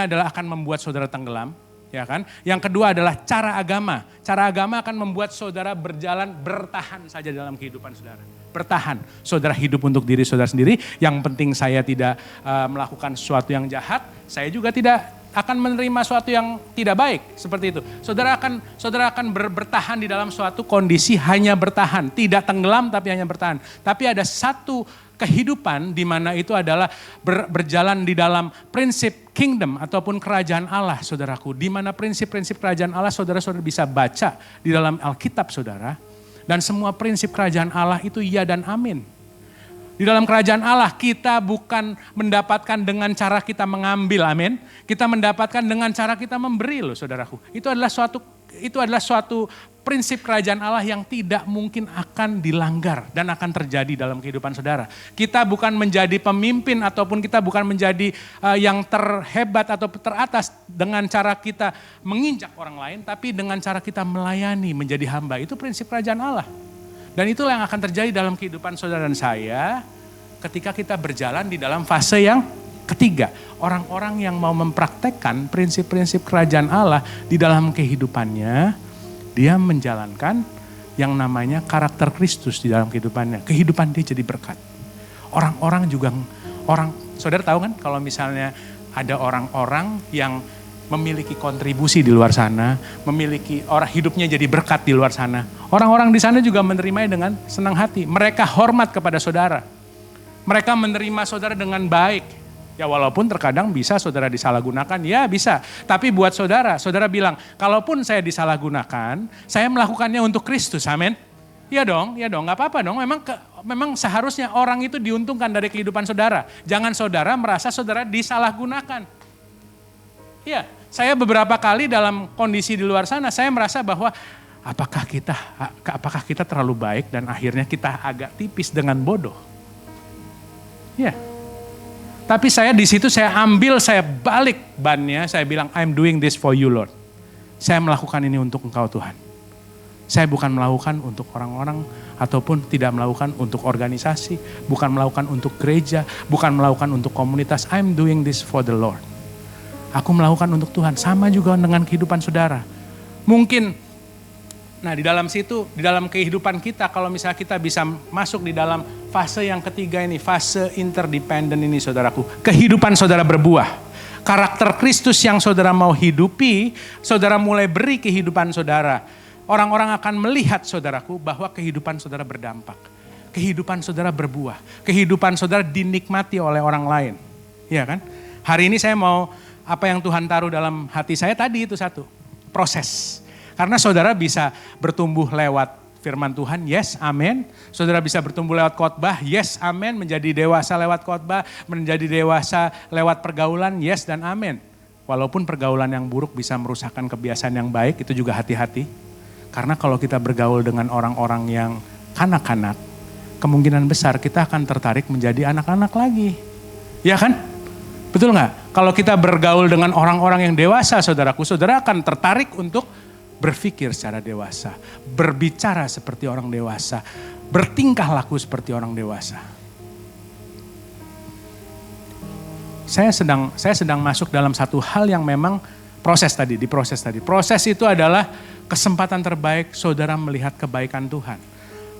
adalah akan membuat saudara tenggelam. Ya kan? Yang kedua adalah cara agama. Cara agama akan membuat saudara bertahan saja dalam kehidupan saudara. Bertahan. Saudara hidup untuk diri saudara sendiri. Yang penting saya tidak melakukan sesuatu yang jahat. Saya juga tidak akan menerima sesuatu yang tidak baik. Seperti itu. Saudara akan bertahan di dalam suatu kondisi hanya bertahan. Tidak tenggelam tapi hanya bertahan. Tapi ada satu kehidupan di mana itu adalah berjalan di dalam prinsip kingdom ataupun kerajaan Allah saudaraku. Di mana prinsip-prinsip kerajaan Allah saudara-saudara bisa baca di dalam Alkitab saudara. Dan semua prinsip kerajaan Allah itu iya dan amin. Di dalam kerajaan Allah kita bukan mendapatkan dengan cara kita mengambil, amin. Kita mendapatkan dengan cara kita memberi loh saudaraku. Itu adalah suatu prinsip kerajaan Allah yang tidak mungkin akan dilanggar dan akan terjadi dalam kehidupan saudara. Kita bukan menjadi pemimpin ataupun kita bukan menjadi yang terhebat atau teratas dengan cara kita menginjak orang lain, tapi dengan cara kita melayani menjadi hamba. Itu prinsip kerajaan Allah. Dan itulah yang akan terjadi dalam kehidupan saudara dan saya ketika kita berjalan di dalam fase yang ketiga. Orang-orang yang mau mempraktekkan prinsip-prinsip kerajaan Allah di dalam kehidupannya, dia menjalankan yang namanya karakter Kristus di dalam kehidupannya. Kehidupan dia jadi berkat. Orang-orang juga, saudara tahu kan kalau misalnya ada orang-orang yang memiliki kontribusi di luar sana, memiliki orang hidupnya jadi berkat di luar sana. Orang-orang di sana juga menerimanya dengan senang hati. Mereka hormat kepada saudara. Mereka menerima saudara dengan baik. Ya walaupun terkadang bisa saudara disalahgunakan, ya bisa. Tapi buat saudara bilang, kalaupun saya disalahgunakan, saya melakukannya untuk Kristus, amin. Iya dong, gak apa-apa dong. Memang seharusnya orang itu diuntungkan dari kehidupan saudara. Jangan saudara merasa saudara disalahgunakan. Iya, saya beberapa kali dalam kondisi di luar sana, saya merasa bahwa apakah kita terlalu baik dan akhirnya kita agak tipis dengan bodoh. Iya. Tapi saya di situ saya balik bannya, saya bilang I'm doing this for you Lord. Saya melakukan ini untuk Engkau Tuhan. Saya bukan melakukan untuk orang-orang ataupun tidak melakukan untuk organisasi, bukan melakukan untuk gereja, bukan melakukan untuk komunitas. I'm doing this for the Lord. Aku melakukan untuk Tuhan, sama juga dengan kehidupan saudara. Mungkin, nah di dalam situ, di dalam kehidupan kita, kalau misalnya kita bisa masuk di dalam fase yang ketiga ini, fase interdependent ini saudaraku. Kehidupan saudara berbuah. Karakter Kristus yang saudara mau hidupi, saudara mulai beri kehidupan saudara. Orang-orang akan melihat saudaraku bahwa kehidupan saudara berdampak. Kehidupan saudara berbuah. Kehidupan saudara dinikmati oleh orang lain. Iya kan? Hari ini saya mau, apa yang Tuhan taruh dalam hati saya tadi itu satu, proses. Karena saudara bisa bertumbuh lewat firman Tuhan, yes, amin. Saudara bisa bertumbuh lewat khotbah, yes, amin. Menjadi dewasa lewat khotbah, menjadi dewasa lewat pergaulan, yes dan amin. Walaupun pergaulan yang buruk bisa merusakkan kebiasaan yang baik, itu juga hati-hati. Karena kalau kita bergaul dengan orang-orang yang kanak-kanak, kemungkinan besar kita akan tertarik menjadi anak-anak lagi. Ya kan? Betul nggak? Kalau kita bergaul dengan orang-orang yang dewasa, saudaraku, saudara akan tertarik untuk berpikir secara dewasa, berbicara seperti orang dewasa, bertingkah laku seperti orang dewasa. Saya sedang masuk dalam satu hal yang memang proses tadi. Proses itu adalah kesempatan terbaik saudara melihat kebaikan Tuhan.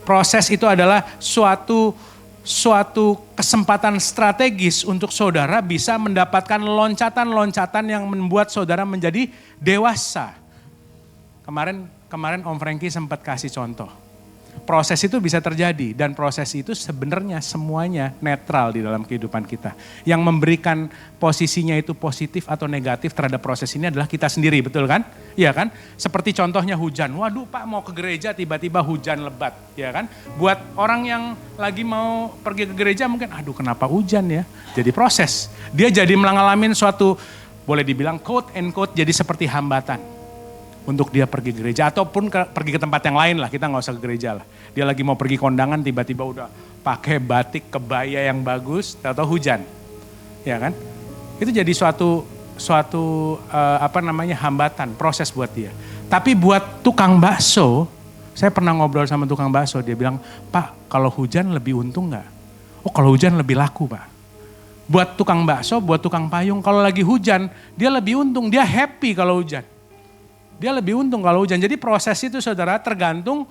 Proses itu adalah suatu kesempatan strategis untuk saudara bisa mendapatkan loncatan-loncatan yang membuat saudara menjadi dewasa. Kemarin Om Frankie sempat kasih contoh. Proses itu bisa terjadi dan proses itu sebenarnya semuanya netral di dalam kehidupan kita. Yang memberikan posisinya itu positif atau negatif terhadap proses ini adalah kita sendiri, betul kan? Iya kan? Seperti contohnya hujan. Waduh Pak, mau ke gereja tiba-tiba hujan lebat, ya kan? Buat orang yang lagi mau pergi ke gereja mungkin aduh kenapa hujan ya? Jadi proses. Dia jadi mengalami suatu boleh dibilang quote and quote jadi seperti hambatan untuk dia pergi ke gereja ataupun pergi ke tempat yang lain lah, kita nggak usah ke gereja lah. Dia lagi mau pergi kondangan tiba-tiba udah pakai batik kebaya yang bagus, atau hujan, ya kan? Itu jadi suatu hambatan, proses buat dia. Tapi buat tukang bakso, saya pernah ngobrol sama tukang bakso, dia bilang, Pak kalau hujan lebih untung nggak? Oh kalau hujan lebih laku Pak. Buat tukang bakso, buat tukang payung, kalau lagi hujan dia lebih untung, dia happy kalau hujan. Dia lebih untung kalau hujan. Jadi proses itu saudara tergantung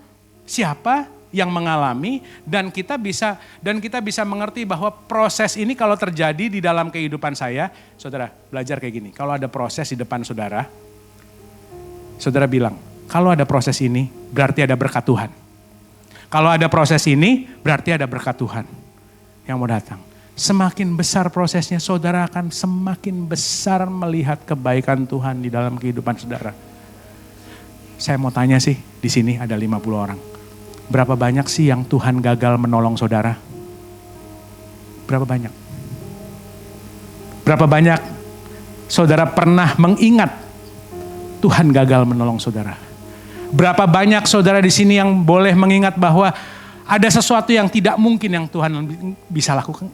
siapa yang mengalami dan kita bisa mengerti bahwa proses ini kalau terjadi di dalam kehidupan saya, saudara belajar kayak gini. Kalau ada proses di depan saudara, saudara bilang, kalau ada proses ini berarti ada berkat Tuhan. Kalau ada proses ini berarti ada berkat Tuhan yang mau datang. Semakin besar prosesnya, saudara akan semakin besar melihat kebaikan Tuhan di dalam kehidupan saudara. Saya mau tanya sih, di sini ada 50 orang. Berapa banyak sih yang Tuhan gagal menolong saudara? Berapa banyak? Berapa banyak saudara pernah mengingat Tuhan gagal menolong saudara? Berapa banyak saudara di sini yang boleh mengingat bahwa ada sesuatu yang tidak mungkin yang Tuhan bisa lakukan?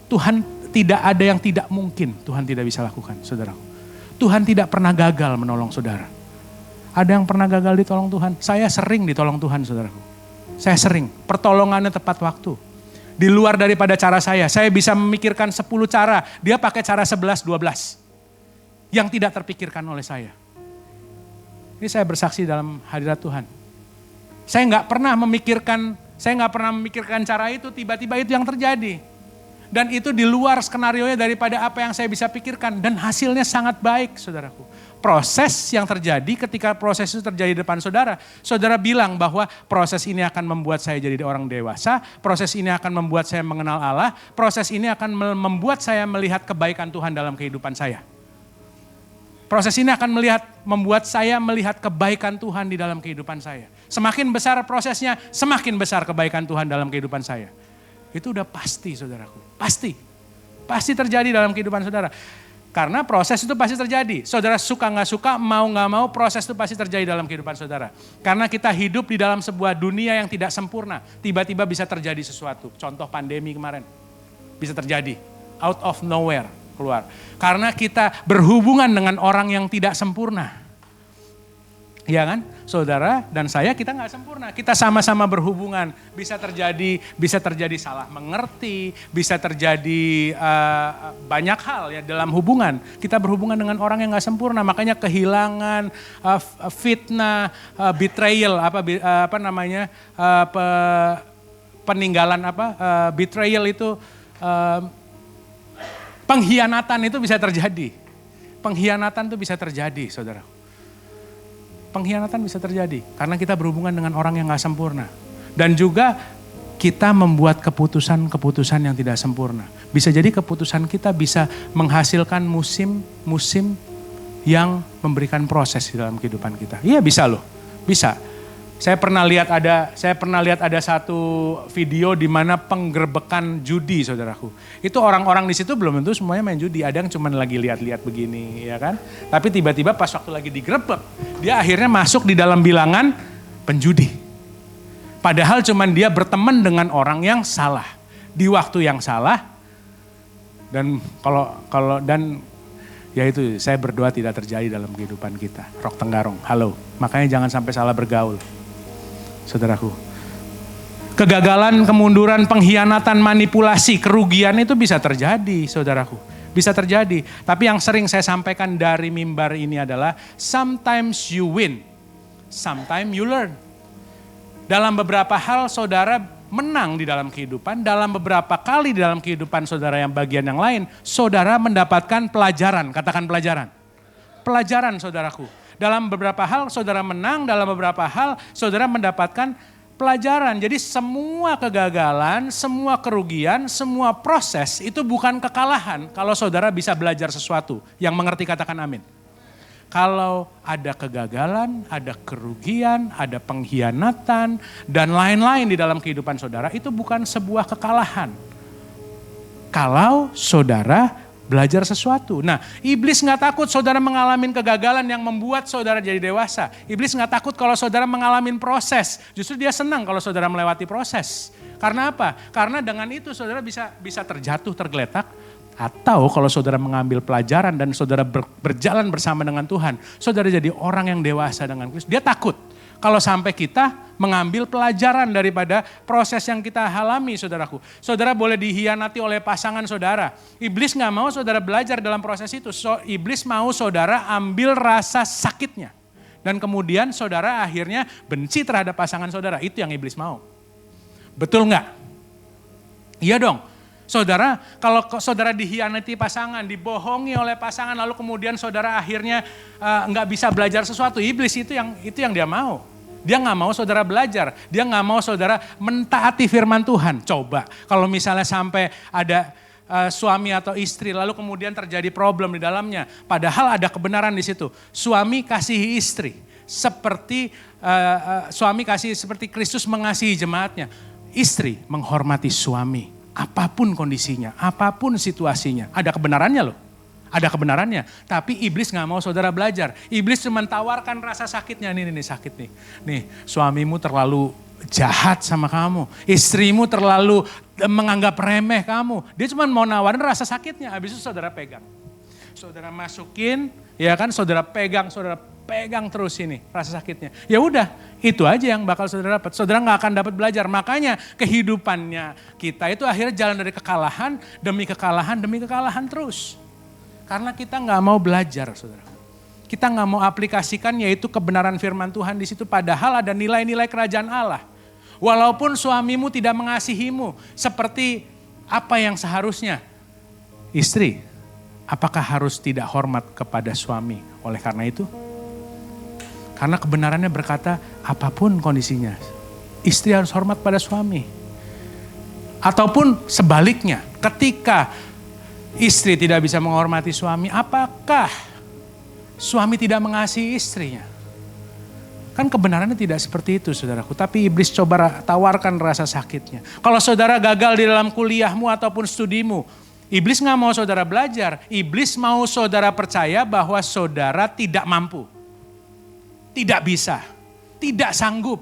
Tuhan tidak ada yang tidak mungkin Tuhan tidak bisa lakukan, saudaraku. Tuhan tidak pernah gagal menolong saudara. Ada yang pernah gagal ditolong Tuhan? Saya sering ditolong Tuhan, saudaraku. Saya sering, pertolongannya tepat waktu. Di luar daripada cara saya bisa memikirkan 10 cara, dia pakai cara 11, 12. Yang tidak terpikirkan oleh saya. Ini saya bersaksi dalam hadirat Tuhan. Saya nggak pernah memikirkan cara itu, tiba-tiba itu yang terjadi. Dan itu di luar skenarionya daripada apa yang saya bisa pikirkan. Dan hasilnya sangat baik, saudaraku. Proses yang terjadi ketika proses itu terjadi di depan saudara. Saudara bilang bahwa proses ini akan membuat saya jadi orang dewasa. Proses ini akan membuat saya mengenal Allah. Proses ini akan membuat saya melihat kebaikan Tuhan dalam kehidupan saya. Proses ini akan membuat saya melihat kebaikan Tuhan di dalam kehidupan saya. Semakin besar prosesnya, semakin besar kebaikan Tuhan dalam kehidupan saya. Itu udah pasti, saudaraku. Pasti. Pasti terjadi dalam kehidupan saudara. Karena proses itu pasti terjadi. Saudara suka gak suka, mau gak mau, proses itu pasti terjadi dalam kehidupan saudara. Karena kita hidup di dalam sebuah dunia yang tidak sempurna. Tiba-tiba bisa terjadi sesuatu. Contoh pandemi kemarin. Bisa terjadi. Out of nowhere keluar. Karena kita berhubungan dengan orang yang tidak sempurna. Iya kan? Saudara dan saya kita gak sempurna. Kita sama-sama berhubungan. Bisa terjadi salah mengerti. Bisa terjadi banyak hal ya dalam hubungan. Kita berhubungan dengan orang yang gak sempurna. Makanya kehilangan, fitnah, betrayal, peninggalan betrayal itu, pengkhianatan itu bisa terjadi. Pengkhianatan itu bisa terjadi, saudara. Pengkhianatan bisa terjadi karena kita berhubungan dengan orang yang gak sempurna. Dan juga kita membuat keputusan-keputusan yang tidak sempurna. Bisa jadi keputusan kita bisa menghasilkan musim-musim yang memberikan proses di dalam kehidupan kita. Iya bisa loh, bisa. Saya pernah lihat ada satu video di mana penggerbekan judi, saudaraku. Itu orang-orang di situ belum tentu semuanya main judi. Ada yang cuma lagi lihat-lihat begini, ya kan? Tapi tiba-tiba pas waktu lagi digerebek, dia akhirnya masuk di dalam bilangan penjudi. Padahal cuma dia berteman dengan orang yang salah. Di waktu yang salah, Dan dan ya itu saya berdoa tidak terjadi dalam kehidupan kita. Rok Tenggarong, halo. Makanya jangan sampai salah bergaul, saudaraku. Kegagalan, kemunduran, pengkhianatan, manipulasi, kerugian itu bisa terjadi, saudaraku. Bisa terjadi. Tapi yang sering saya sampaikan dari mimbar ini adalah sometimes you win, sometimes you learn. Dalam beberapa hal saudara menang di dalam kehidupan, dalam beberapa kali di dalam kehidupan saudara yang bagian yang lain, saudara mendapatkan pelajaran, katakan pelajaran. Pelajaran saudaraku. Dalam beberapa hal saudara menang, dalam beberapa hal saudara mendapatkan pelajaran. Jadi semua kegagalan, semua kerugian, semua proses itu bukan kekalahan kalau saudara bisa belajar sesuatu. Yang mengerti katakan amin. Kalau ada kegagalan, ada kerugian, ada pengkhianatan, dan lain-lain di dalam kehidupan saudara, itu bukan sebuah kekalahan. Kalau saudara belajar sesuatu. Nah, iblis gak takut saudara mengalami kegagalan yang membuat saudara jadi dewasa. Iblis gak takut kalau saudara mengalami proses. Justru dia senang kalau saudara melewati proses. Karena apa? Karena dengan itu saudara bisa terjatuh, tergeletak. Atau kalau saudara mengambil pelajaran dan saudara berjalan bersama dengan Tuhan, saudara jadi orang yang dewasa dengan Kristus. Dia takut kalau sampai kita mengambil pelajaran daripada proses yang kita alami, saudaraku. Saudara boleh dihianati oleh pasangan saudara. Iblis gak mau saudara belajar dalam proses itu. Iblis mau saudara ambil rasa sakitnya. Dan kemudian saudara akhirnya benci terhadap pasangan saudara. Itu yang iblis mau. Betul gak? Iya dong. Saudara, kalau saudara dihianati pasangan, dibohongi oleh pasangan, lalu kemudian saudara akhirnya nggak bisa belajar sesuatu, iblis itu yang dia mau. Dia nggak mau saudara belajar, dia nggak mau saudara mentaati firman Tuhan. Coba, kalau misalnya sampai ada suami atau istri, lalu kemudian terjadi problem di dalamnya, padahal ada kebenaran di situ. Suami kasihi istri, seperti seperti Kristus mengasihi jemaatnya. Istri menghormati suami. Apapun kondisinya, apapun situasinya, ada kebenarannya loh. Ada kebenarannya, tapi iblis gak mau saudara belajar. Iblis cuma tawarkan rasa sakitnya, nih sakit nih. Nih suamimu terlalu jahat sama kamu, istrimu terlalu menganggap remeh kamu. Dia cuma mau nawarin rasa sakitnya, habis itu saudara pegang. Saudara masukin, ya kan, saudara pegang terus ini rasa sakitnya. Ya udah, itu aja yang bakal saudara dapat. Saudara nggak akan dapat belajar. Makanya kehidupannya kita itu akhirnya jalan dari kekalahan demi kekalahan terus. Karena kita nggak mau belajar, saudara. Kita nggak mau aplikasikan yaitu kebenaran firman Tuhan di situ. Padahal ada nilai-nilai kerajaan Allah. Walaupun suamimu tidak mengasihimu seperti apa yang seharusnya. Istri, apakah harus tidak hormat kepada suami oleh karena itu? Karena kebenarannya berkata apapun kondisinya, istri harus hormat pada suami. Ataupun sebaliknya, ketika istri tidak bisa menghormati suami, apakah suami tidak mengasihi istrinya? Kan kebenarannya tidak seperti itu, saudaraku. Tapi iblis coba tawarkan rasa sakitnya. Kalau saudara gagal di dalam kuliahmu ataupun studimu, iblis gak mau saudara belajar. Iblis mau saudara percaya bahwa saudara tidak mampu. Tidak bisa, tidak sanggup.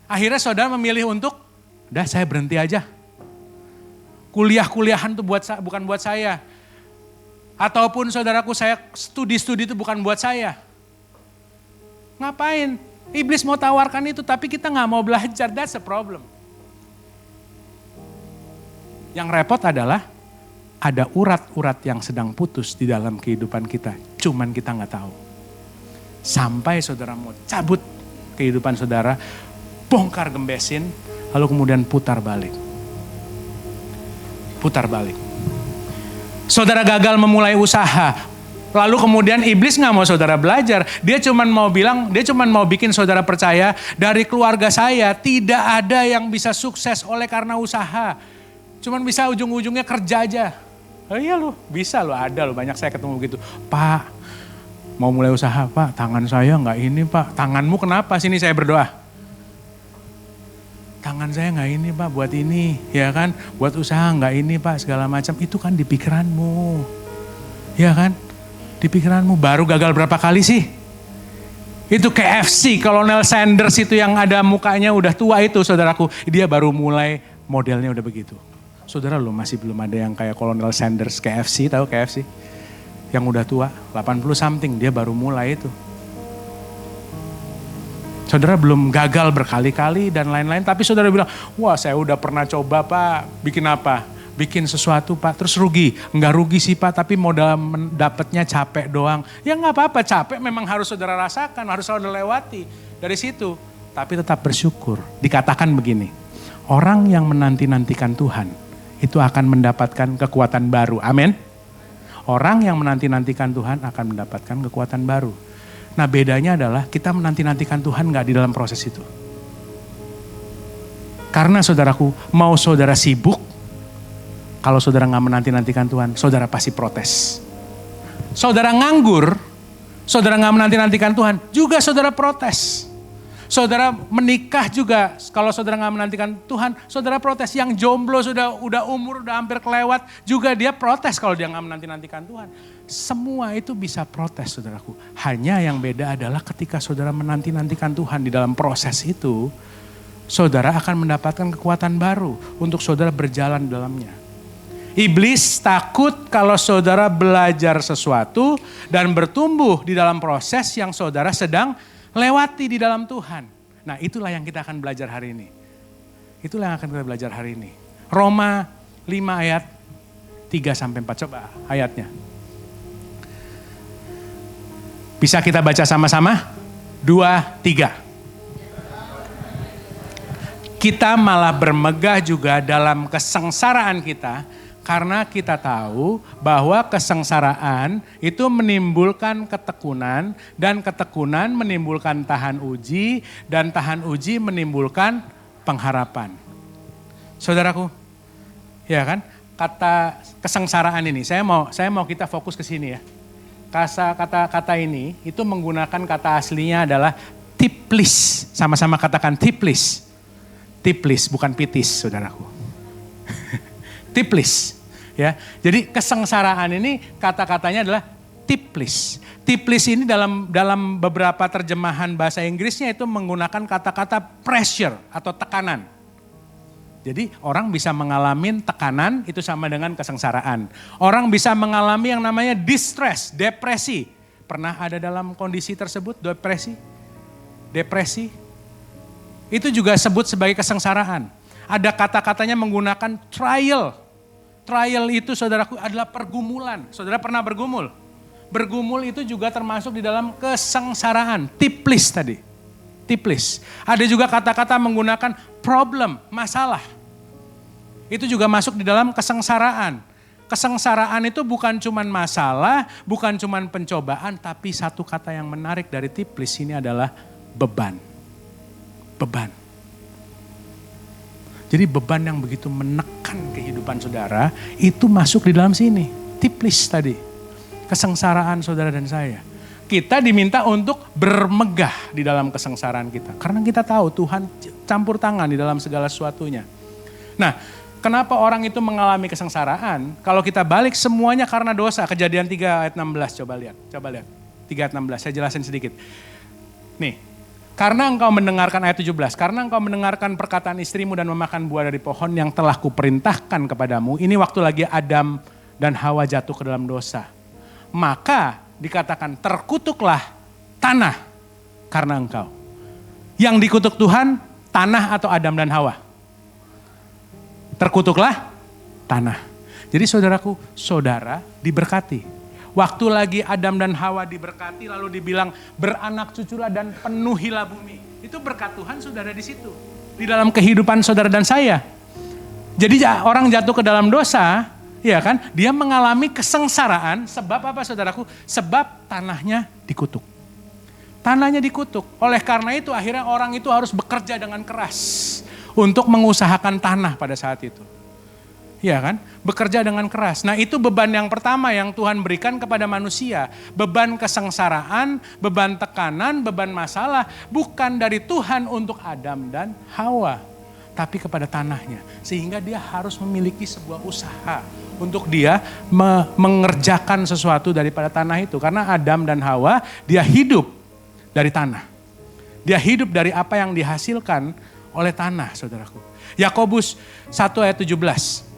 Akhirnya saudara memilih untuk, udah saya berhenti aja. Kuliah-kuliahan itu bukan buat saya. Ataupun saudaraku, saya studi itu bukan buat saya. Ngapain? Iblis mau tawarkan itu tapi kita gak mau belajar, that's a problem. Yang repot adalah ada urat-urat yang sedang putus di dalam kehidupan kita. Cuman kita gak tahu. Sampai saudara mau cabut kehidupan saudara, bongkar gembesin, lalu kemudian putar balik. Putar balik. Saudara gagal memulai usaha, lalu kemudian iblis gak mau saudara belajar. Dia cuma mau bikin saudara percaya dari keluarga saya tidak ada yang bisa sukses oleh karena usaha. Cuman bisa ujung-ujungnya kerja aja. Oh iya loh, bisa loh, ada loh, banyak saya ketemu begitu. Pak, mau mulai usaha, Pak, tangan saya enggak ini, Pak. Tanganmu kenapa? Sini saya berdoa. Tangan saya enggak ini, Pak, buat ini, ya kan? Buat usaha enggak ini, Pak, segala macam. Itu kan di pikiranmu. Ya kan? Di pikiranmu. Baru gagal berapa kali sih? Itu KFC, Colonel Sanders itu yang ada mukanya udah tua itu, saudaraku. Dia baru mulai modelnya udah begitu. Saudara loh, masih belum ada yang kayak Colonel Sanders KFC, tahu KFC? Yang udah tua, 80 something, dia baru mulai itu. Saudara belum gagal berkali-kali dan lain-lain, tapi saudara bilang, wah saya udah pernah coba Pak, bikin apa? Bikin sesuatu Pak, terus rugi. Enggak rugi sih Pak, tapi modal dapatnya capek doang. Ya enggak apa-apa, capek memang harus saudara rasakan, harus saudara lewati dari situ. Tapi tetap bersyukur. Dikatakan begini, orang yang menanti-nantikan Tuhan, itu akan mendapatkan kekuatan baru. Amin. Orang yang menanti-nantikan Tuhan akan mendapatkan kekuatan baru. Nah bedanya adalah kita menanti-nantikan Tuhan gak di dalam proses itu. Karena saudaraku, mau saudara sibuk, kalau saudara gak menanti-nantikan Tuhan, saudara pasti protes. Saudara nganggur, saudara gak menanti-nantikan Tuhan, juga saudara protes. Saudara menikah juga, kalau saudara gak menantikan Tuhan, saudara protes. Yang jomblo udah umur, udah hampir kelewat, juga dia protes kalau dia gak menanti-nantikan Tuhan. Semua itu bisa protes saudaraku. Hanya yang beda adalah ketika saudara menanti-nantikan Tuhan di dalam proses itu, saudara akan mendapatkan kekuatan baru untuk saudara berjalan di dalamnya. Iblis takut kalau saudara belajar sesuatu dan bertumbuh di dalam proses yang saudara sedang lewati di dalam Tuhan. Nah itulah yang kita akan belajar hari ini. Itulah yang akan kita belajar hari ini. Roma 5 ayat 3-4. Coba ayatnya. Bisa kita baca sama-sama? 2, 3. Kita malah bermegah juga dalam kesengsaraan kita, karena kita tahu bahwa kesengsaraan itu menimbulkan ketekunan, dan ketekunan menimbulkan tahan uji, dan tahan uji menimbulkan pengharapan. Saudaraku, ya kan? Kata kesengsaraan ini, saya mau kita fokus ke sini ya. Kata ini itu menggunakan kata aslinya adalah tiplis. Sama-sama katakan tiplis. Tiplis bukan pitis, saudaraku. Tiplis. Ya. Jadi kesengsaraan ini kata-katanya adalah tiplis. Tiplis ini dalam beberapa terjemahan bahasa Inggrisnya itu menggunakan kata-kata pressure atau tekanan. Jadi orang bisa mengalami tekanan itu sama dengan kesengsaraan. Orang bisa mengalami yang namanya distress, depresi. Pernah ada dalam kondisi tersebut, depresi? Depresi. Itu juga sebut sebagai kesengsaraan. Ada kata-katanya menggunakan trial. Trial itu saudaraku adalah pergumulan. Saudara pernah bergumul? Bergumul itu juga termasuk di dalam kesengsaraan. Tiplis tadi. Tiplis. Ada juga kata-kata menggunakan problem, masalah. Itu juga masuk di dalam kesengsaraan. Kesengsaraan itu bukan cuman masalah, bukan cuman pencobaan, tapi satu kata yang menarik dari tiplis ini adalah beban. Beban. Jadi beban yang begitu menekan kehidupan saudara, itu masuk di dalam sini. Tiplis tadi. Kesengsaraan saudara dan saya. Kita diminta untuk bermegah di dalam kesengsaraan kita. Karena kita tahu Tuhan campur tangan di dalam segala sesuatunya. Nah, kenapa orang itu mengalami kesengsaraan? Kalau kita balik semuanya karena dosa. Kejadian 3 ayat 16, coba lihat. 3 ayat 16, saya jelasin sedikit. Nih, karena engkau mendengarkan ayat 17. Karena engkau mendengarkan perkataan istrimu dan memakan buah dari pohon yang telah kuperintahkan kepadamu. Ini waktu lagi Adam dan Hawa jatuh ke dalam dosa. Maka dikatakan terkutuklah tanah karena engkau. Yang dikutuk Tuhan tanah atau Adam dan Hawa? Terkutuklah tanah. Jadi saudaraku, saudara diberkati. Waktu lagi Adam dan Hawa diberkati lalu dibilang beranak cuculah dan penuhilah bumi. Itu berkat Tuhan saudara di situ. Di dalam kehidupan saudara dan saya. Jadi orang jatuh ke dalam dosa, ya kan? Dia mengalami kesengsaraan sebab apa saudaraku? Sebab tanahnya dikutuk. Tanahnya dikutuk. Oleh karena itu akhirnya orang itu harus bekerja dengan keras untuk mengusahakan tanah pada saat itu. Ya kan? Bekerja dengan keras. Nah itu beban yang pertama yang Tuhan berikan kepada manusia. Beban kesengsaraan, beban tekanan, beban masalah. Bukan dari Tuhan untuk Adam dan Hawa. Tapi kepada tanahnya. Sehingga dia harus memiliki sebuah usaha untuk dia mengerjakan sesuatu daripada tanah itu. Karena Adam dan Hawa dia hidup dari tanah. Dia hidup dari apa yang dihasilkan oleh tanah saudaraku. Yakobus 1 ayat 17.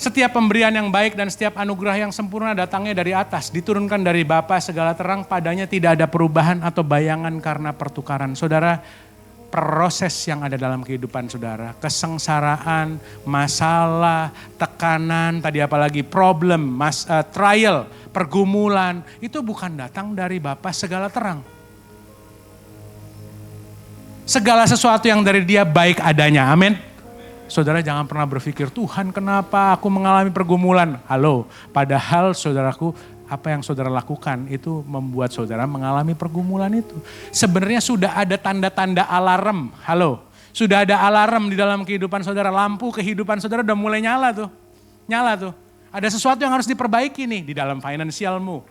Setiap pemberian yang baik dan setiap anugerah yang sempurna datangnya dari atas, diturunkan dari Bapa segala terang, padanya tidak ada perubahan atau bayangan karena pertukaran. Saudara, proses yang ada dalam kehidupan saudara, kesengsaraan, masalah, tekanan, tadi apalagi problem, trial, pergumulan, itu bukan datang dari Bapa segala terang. Segala sesuatu yang dari Dia baik adanya, amin. Saudara jangan pernah berpikir, Tuhan kenapa aku mengalami pergumulan. Halo, padahal saudaraku, apa yang saudara lakukan itu membuat saudara mengalami pergumulan itu. Sebenarnya sudah ada tanda-tanda alarm, halo. Sudah ada alarm di dalam kehidupan saudara, lampu kehidupan saudara udah mulai nyala tuh. Nyala tuh, ada sesuatu yang harus diperbaiki nih di dalam finansialmu.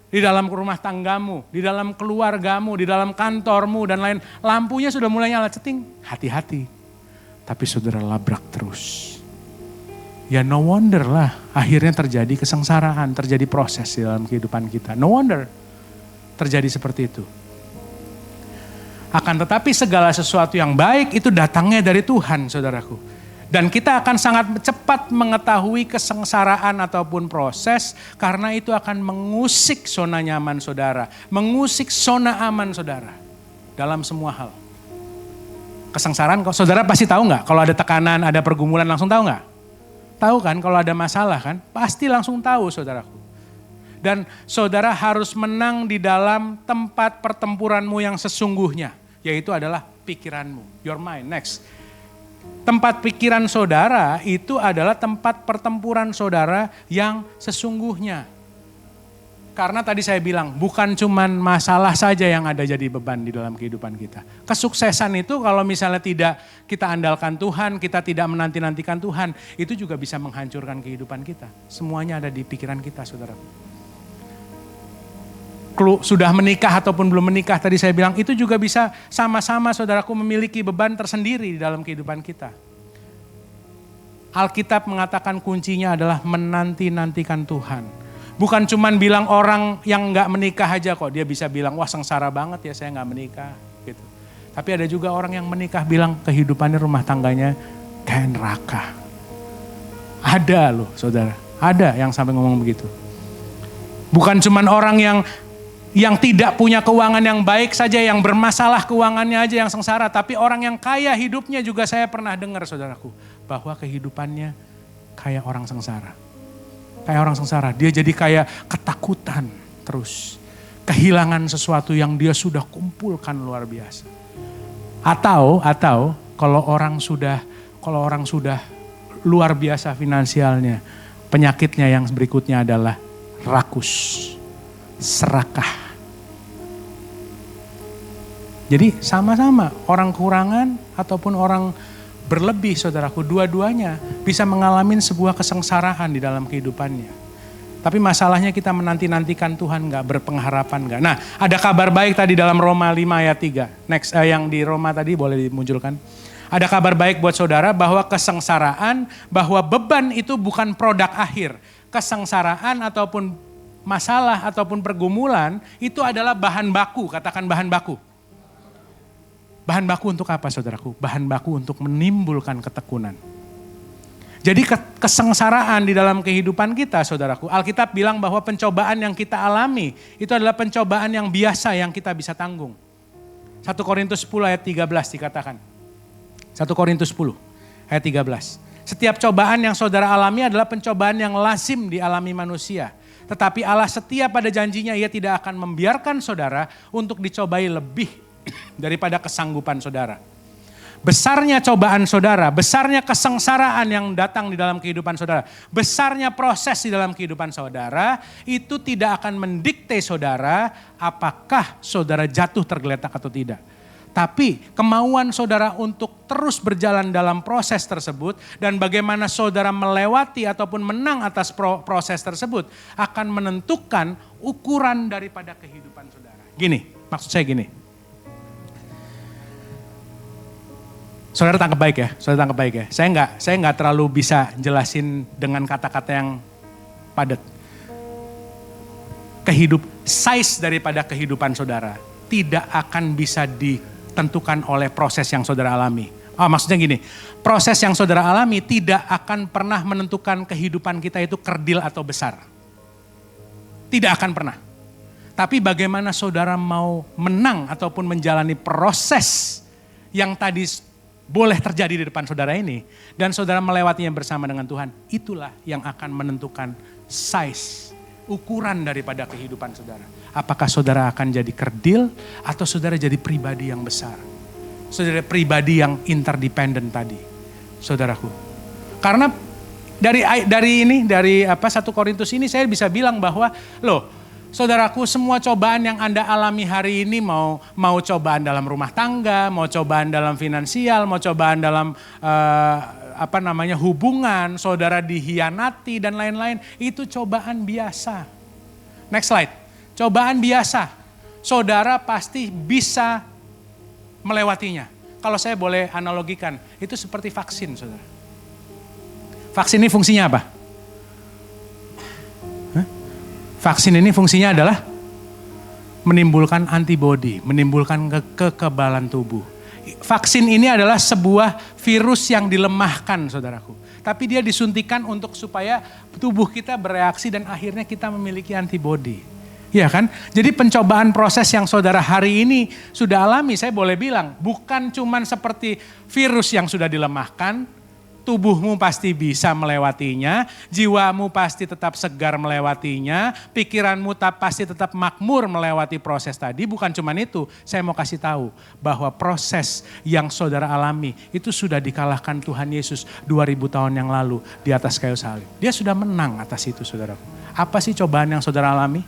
Di dalam rumah tanggamu, di dalam keluargamu, di dalam kantormu dan lain. Lampunya sudah mulai nyala, ceting, hati-hati. Tapi saudara labrak terus. Ya no wonder lah akhirnya terjadi kesengsaraan, terjadi proses di dalam kehidupan kita. No wonder terjadi seperti itu. Akan tetapi segala sesuatu yang baik itu datangnya dari Tuhan, saudaraku. Dan kita akan sangat cepat mengetahui kesengsaraan ataupun proses karena itu akan mengusik zona nyaman saudara. Mengusik zona aman saudara dalam semua hal. Kesengsaraan, saudara pasti tahu nggak? Kalau ada tekanan, ada pergumulan langsung tahu nggak? Tahu kan kalau ada masalah kan? Pasti langsung tahu saudaraku. Dan saudara harus menang di dalam tempat pertempuranmu yang sesungguhnya. Yaitu adalah pikiranmu, your mind, next. Tempat pikiran saudara itu adalah tempat pertempuran saudara yang sesungguhnya. Karena tadi saya bilang bukan cuman masalah saja yang ada jadi beban di dalam kehidupan kita. Kesuksesan itu kalau misalnya tidak kita andalkan Tuhan, kita tidak menanti-nantikan Tuhan, itu juga bisa menghancurkan kehidupan kita. Semuanya ada di pikiran kita, saudara. Sudah menikah ataupun belum menikah, tadi saya bilang itu juga bisa sama-sama saudaraku memiliki beban tersendiri di dalam kehidupan kita. Alkitab mengatakan kuncinya adalah menanti-nantikan Tuhan. Bukan cuman bilang orang yang gak menikah aja kok, dia bisa bilang wah sengsara banget ya saya gak menikah gitu. Tapi ada juga orang yang menikah bilang kehidupannya rumah tangganya kayak neraka. Ada loh saudara, ada yang sampai ngomong begitu. Bukan cuman orang yang tidak punya keuangan yang baik saja, yang bermasalah keuangannya aja yang sengsara. Tapi orang yang kaya hidupnya juga saya pernah dengar saudaraku. Bahwa kehidupannya kayak orang sengsara. Kayak orang sengsara, dia jadi kayak ketakutan terus. Kehilangan sesuatu yang dia sudah kumpulkan luar biasa. Atau kalau orang sudah luar biasa finansialnya, penyakitnya yang berikutnya adalah rakus, serakah. Jadi sama-sama orang kekurangan ataupun orang berlebih saudaraku, dua-duanya bisa mengalami sebuah kesengsaraan di dalam kehidupannya. Tapi masalahnya kita menanti-nantikan Tuhan gak, berpengharapan gak. Nah ada kabar baik tadi dalam Roma 5 ayat 3. Next yang di Roma tadi boleh dimunculkan. Ada kabar baik buat saudara bahwa kesengsaraan, bahwa beban itu bukan produk akhir. Kesengsaraan ataupun masalah ataupun pergumulan itu adalah bahan baku, katakan bahan baku. Bahan baku untuk apa saudaraku? Bahan baku untuk menimbulkan ketekunan. Jadi kesengsaraan di dalam kehidupan kita saudaraku. Alkitab bilang bahwa pencobaan yang kita alami itu adalah pencobaan yang biasa yang kita bisa tanggung. 1 Korintus 10 ayat 13 dikatakan. 1 Korintus 10 ayat 13. Setiap cobaan yang saudara alami adalah pencobaan yang lazim dialami manusia. Tetapi Allah setia pada janjinya, Ia tidak akan membiarkan saudara untuk dicobai lebih daripada kesanggupan saudara. Besarnya cobaan saudara, besarnya kesengsaraan yang datang di dalam kehidupan saudara, besarnya proses di dalam kehidupan saudara, itu tidak akan mendikte saudara apakah saudara jatuh tergeletak atau tidak. Tapi kemauan saudara untuk terus berjalan dalam proses tersebut dan bagaimana saudara melewati ataupun menang atas proses tersebut akan menentukan ukuran daripada kehidupan saudara. Gini, maksud saya gini. Saudara tangkap baik ya, Saya nggak terlalu bisa jelasin dengan kata-kata yang padat. Size daripada kehidupan saudara tidak akan bisa ditentukan oleh proses yang saudara alami. Maksudnya gini, proses yang saudara alami tidak akan pernah menentukan kehidupan kita itu kerdil atau besar. Tidak akan pernah. Tapi bagaimana saudara mau menang ataupun menjalani proses yang tadi boleh terjadi di depan saudara ini. Dan saudara melewatinya bersama dengan Tuhan. Itulah yang akan menentukan size, ukuran daripada kehidupan saudara. Apakah saudara akan jadi kerdil atau saudara jadi pribadi yang besar. Saudara pribadi yang interdependent tadi, saudaraku. Karena dari 1 Korintus ini saya bisa bilang bahwa loh, saudaraku, semua cobaan yang Anda alami hari ini mau cobaan dalam rumah tangga, mau cobaan dalam finansial, mau cobaan dalam hubungan, saudara dihianati dan lain-lain, itu cobaan biasa. Next slide. Cobaan biasa. Saudara pasti bisa melewatinya. Kalau saya boleh analogikan, itu seperti vaksin, saudara. Vaksin ini fungsinya apa? Vaksin ini fungsinya adalah menimbulkan antibodi, menimbulkan kekebalan tubuh. Vaksin ini adalah sebuah virus yang dilemahkan, saudaraku. Tapi dia disuntikan untuk supaya tubuh kita bereaksi dan akhirnya kita memiliki antibodi. Iya kan? Jadi pencobaan proses yang saudara hari ini sudah alami, saya boleh bilang, bukan cuman seperti virus yang sudah dilemahkan, tubuhmu pasti bisa melewatinya, jiwamu pasti tetap segar melewatinya, pikiranmu pasti tetap makmur melewati proses tadi. Bukan cuman itu, saya mau kasih tahu bahwa proses yang saudara alami itu sudah dikalahkan Tuhan Yesus 2000 tahun yang lalu di atas kayu salib. Dia sudah menang atas itu, saudaraku. Apa sih cobaan yang saudara alami?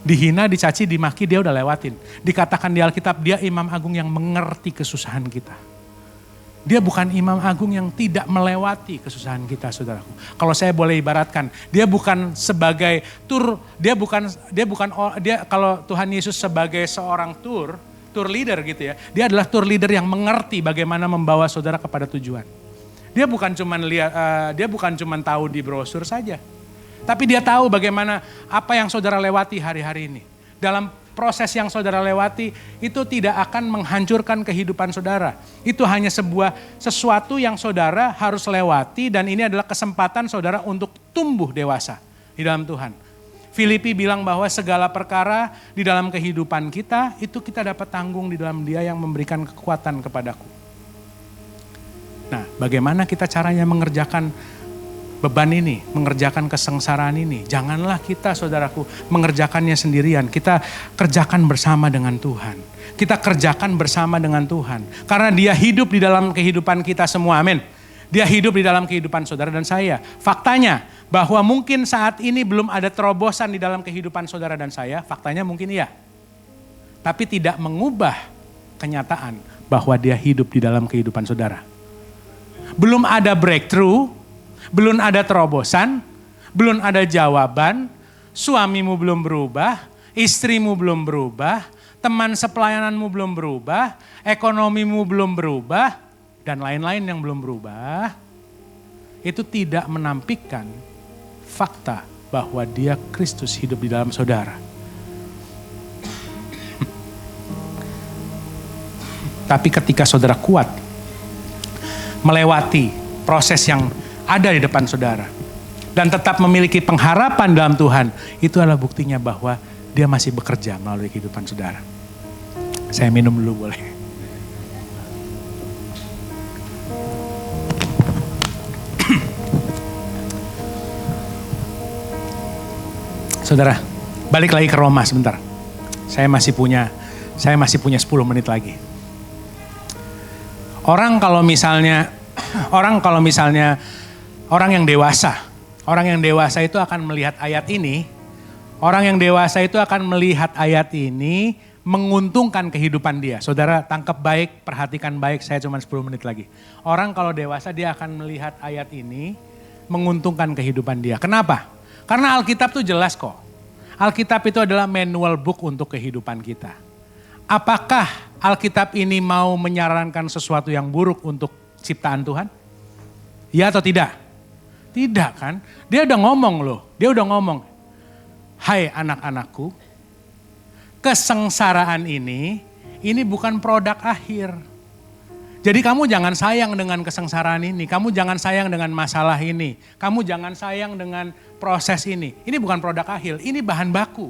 Dihina, dicaci, dimaki, dia udah lewatin. Dikatakan di Alkitab, dia imam agung yang mengerti kesusahan kita. Dia bukan imam agung yang tidak melewati kesusahan kita, saudaraku. Kalau saya boleh ibaratkan, dia bukan sebagai kalau Tuhan Yesus sebagai seorang tour leader gitu ya. Dia adalah tour leader yang mengerti bagaimana membawa saudara kepada tujuan. Dia bukan cuman tahu di brosur saja. Tapi dia tahu bagaimana apa yang saudara lewati hari-hari ini. Dalam proses yang saudara lewati itu tidak akan menghancurkan kehidupan saudara. Itu hanya sesuatu yang saudara harus lewati dan ini adalah kesempatan saudara untuk tumbuh dewasa di dalam Tuhan. Filipi bilang bahwa segala perkara di dalam kehidupan kita itu kita dapat tanggung di dalam Dia yang memberikan kekuatan kepadaku. Nah, bagaimana kita caranya mengerjakan beban ini, mengerjakan kesengsaraan ini? Janganlah kita, saudaraku, mengerjakannya sendirian. Kita kerjakan bersama dengan Tuhan. Kita kerjakan bersama dengan Tuhan. Karena Dia hidup di dalam kehidupan kita semua, amin. Dia hidup di dalam kehidupan saudara dan saya. Faktanya bahwa mungkin saat ini belum ada terobosan di dalam kehidupan saudara dan saya, faktanya mungkin iya. Tapi tidak mengubah kenyataan bahwa Dia hidup di dalam kehidupan saudara. Belum ada breakthrough, belum ada terobosan, belum ada jawaban, suamimu belum berubah, istrimu belum berubah, teman sepelayananmu belum berubah, ekonomimu belum berubah, dan lain-lain yang belum berubah. Itu tidak menampikkan fakta bahwa Dia Kristus hidup di dalam saudara. Tapi ketika saudara kuat melewati proses yang ada di depan saudara dan tetap memiliki pengharapan dalam Tuhan, itu adalah buktinya bahwa Dia masih bekerja melalui kehidupan saudara. Saya minum dulu boleh? Saudara, balik lagi ke Roma sebentar. Saya masih punya 10 menit lagi. Orang yang dewasa itu akan melihat ayat ini. Orang yang dewasa itu akan melihat ayat ini menguntungkan kehidupan dia. Saudara tangkap baik, perhatikan baik, saya cuma 10 menit lagi. Orang kalau dewasa dia akan melihat ayat ini menguntungkan kehidupan dia. Kenapa? Karena Alkitab tuh jelas kok. Alkitab itu adalah manual book untuk kehidupan kita. Apakah Alkitab ini mau menyarankan sesuatu yang buruk untuk ciptaan Tuhan? Ya atau tidak? Tidak kan? Dia udah ngomong loh. Dia udah ngomong. Hai anak-anakku, kesengsaraan ini bukan produk akhir. Jadi kamu jangan sayang dengan kesengsaraan ini, kamu jangan sayang dengan masalah ini, kamu jangan sayang dengan proses ini. Ini bukan produk akhir, ini bahan baku.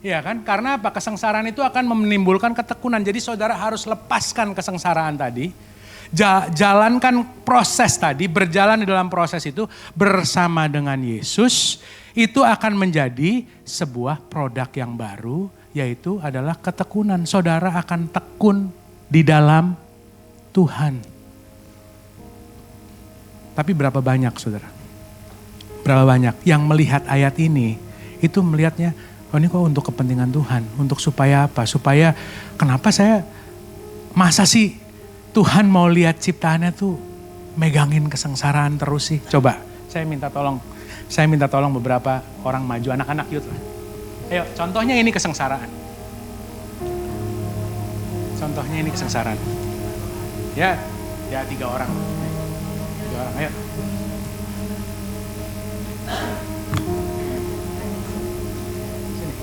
Ya kan? Karena apa? Kesengsaraan itu akan menimbulkan ketekunan. Jadi saudara harus lepaskan kesengsaraan tadi. Jalankan proses tadi, berjalan di dalam proses itu bersama dengan Yesus. Itu akan menjadi sebuah produk yang baru, yaitu adalah ketekunan. Saudara akan tekun di dalam Tuhan. Tapi berapa banyak saudara? Berapa banyak yang melihat ayat ini, itu melihatnya, oh ini kok untuk kepentingan Tuhan, untuk supaya apa? Supaya kenapa masa sih Tuhan mau lihat ciptaannya tuh megangin kesengsaraan terus sih? Coba, saya minta tolong beberapa orang maju, anak-anak youth lah. Ayo, contohnya ini kesengsaraan. Contohnya ini kesengsaraan. Ya 3 orang. 3 orang, ayo. Sini.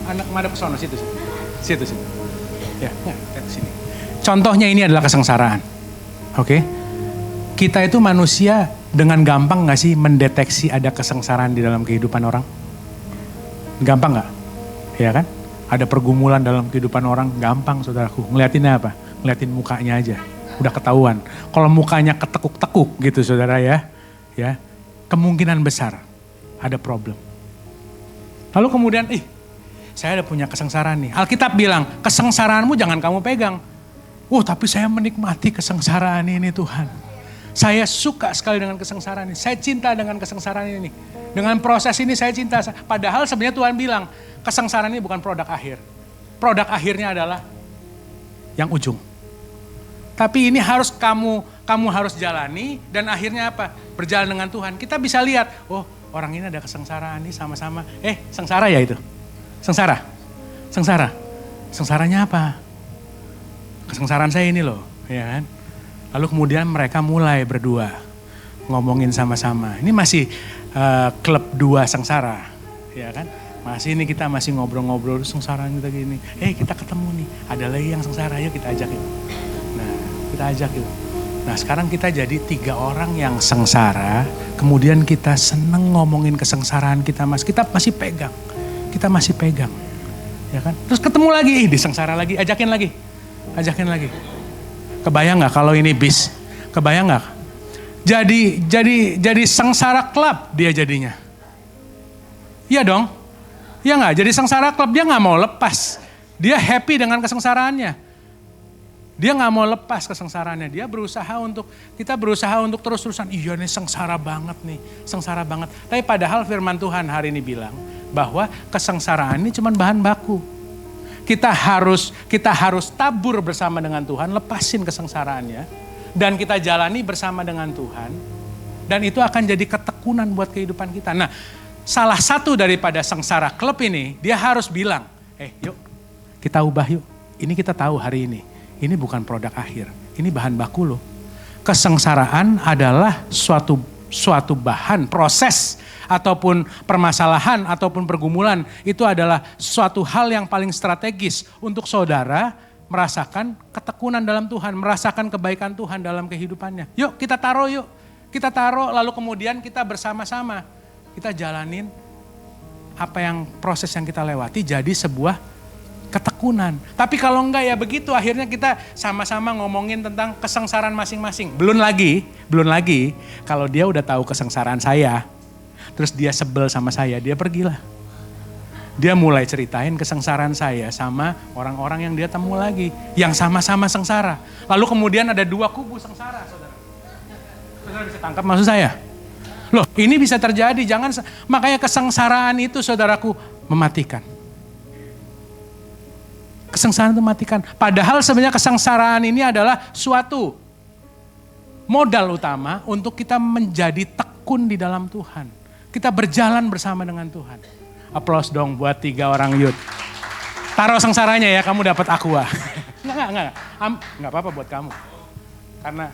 Anak madep ke sono, situ. Ya, ke sini. Contohnya ini adalah kesengsaraan. Oke. Kita itu manusia dengan gampang gak sih mendeteksi ada kesengsaraan di dalam kehidupan orang? Gampang gak? Ya kan? Ada pergumulan dalam kehidupan orang, gampang saudaraku. Ngeliatinnya apa? Ngeliatin mukanya aja, udah ketahuan. Kalau mukanya ketekuk-tekuk gitu saudara ya, kemungkinan besar ada problem. Lalu kemudian, saya ada punya kesengsaraan nih. Alkitab bilang, kesengsaraanmu jangan kamu pegang. Tapi saya menikmati kesengsaraan ini Tuhan. Saya suka sekali dengan kesengsaraan ini. Saya cinta dengan kesengsaraan ini. Dengan proses ini saya cinta. Padahal sebenarnya Tuhan bilang, kesengsaraan ini bukan produk akhir. Produk akhirnya adalah yang ujung. Tapi ini harus kamu harus jalani dan akhirnya apa? Berjalan dengan Tuhan. Kita bisa lihat, orang ini ada kesengsaraan ini sama-sama. Sengsara ya itu? Sengsara? Sengsaranya apa? Kesengsaraan saya ini loh, ya kan? Lalu kemudian mereka mulai berdua ngomongin sama-sama. Ini masih klub 2 sengsara, ya kan? Masih ini kita masih ngobrol-ngobrol sengsara kita gini. Kita ketemu nih, ada lagi yang sengsara, yuk kita ajak yuk. Kita ajak yuk. Nah sekarang kita jadi 3 orang yang sengsara, kemudian kita seneng ngomongin kesengsaraan kita kita masih pegang, ya kan? Terus ketemu lagi, disengsara lagi, ajakin lagi. Kebayang nggak kalau ini bis? Kebayang nggak? Jadi sengsara klub dia jadinya. Iya dong, iya nggak? Jadi sengsara klub dia nggak mau lepas, dia happy dengan kesengsaraannya. Dia nggak mau lepas kesengsaraannya. Kita berusaha untuk terus-terusan. Iya nih sengsara banget. Tapi padahal firman Tuhan hari ini bilang bahwa kesengsaraan ini cuma bahan baku. Kita harus tabur bersama dengan Tuhan, lepasin kesengsaraannya. Dan kita jalani bersama dengan Tuhan. Dan itu akan jadi ketekunan buat kehidupan kita. Nah, salah satu daripada sengsara klub ini, dia harus bilang, yuk kita ubah yuk. Ini kita tahu hari ini. Ini bukan produk akhir, ini bahan baku loh. Kesengsaraan adalah suatu bahan, proses, ataupun permasalahan, ataupun pergumulan. Itu adalah suatu hal yang paling strategis untuk saudara merasakan ketekunan dalam Tuhan, merasakan kebaikan Tuhan dalam kehidupannya. Yuk kita taruh lalu kemudian kita bersama-sama. Kita jalanin proses yang kita lewati jadi sebuah ketekunan. Tapi kalau enggak ya begitu, akhirnya kita sama-sama ngomongin tentang kesengsaraan masing-masing. Belum lagi kalau dia udah tahu kesengsaraan saya, terus dia sebel sama saya, dia pergilah. Dia mulai ceritain kesengsaraan saya sama orang-orang yang dia temu lagi, yang sama-sama sengsara. Lalu kemudian ada 2 kubu sengsara, saudara. Saudara bisa tangkap maksud saya? Loh, ini bisa terjadi, makanya kesengsaraan itu saudaraku mematikan. Kesengsaraan itu mematikan. Padahal sebenarnya kesengsaraan ini adalah suatu modal utama untuk kita menjadi tekun di dalam Tuhan. Kita berjalan bersama dengan Tuhan. Aplaus dong buat 3 orang youth. Taruh sengsaranya ya, kamu dapat aqua. Enggak apa-apa buat kamu. Karena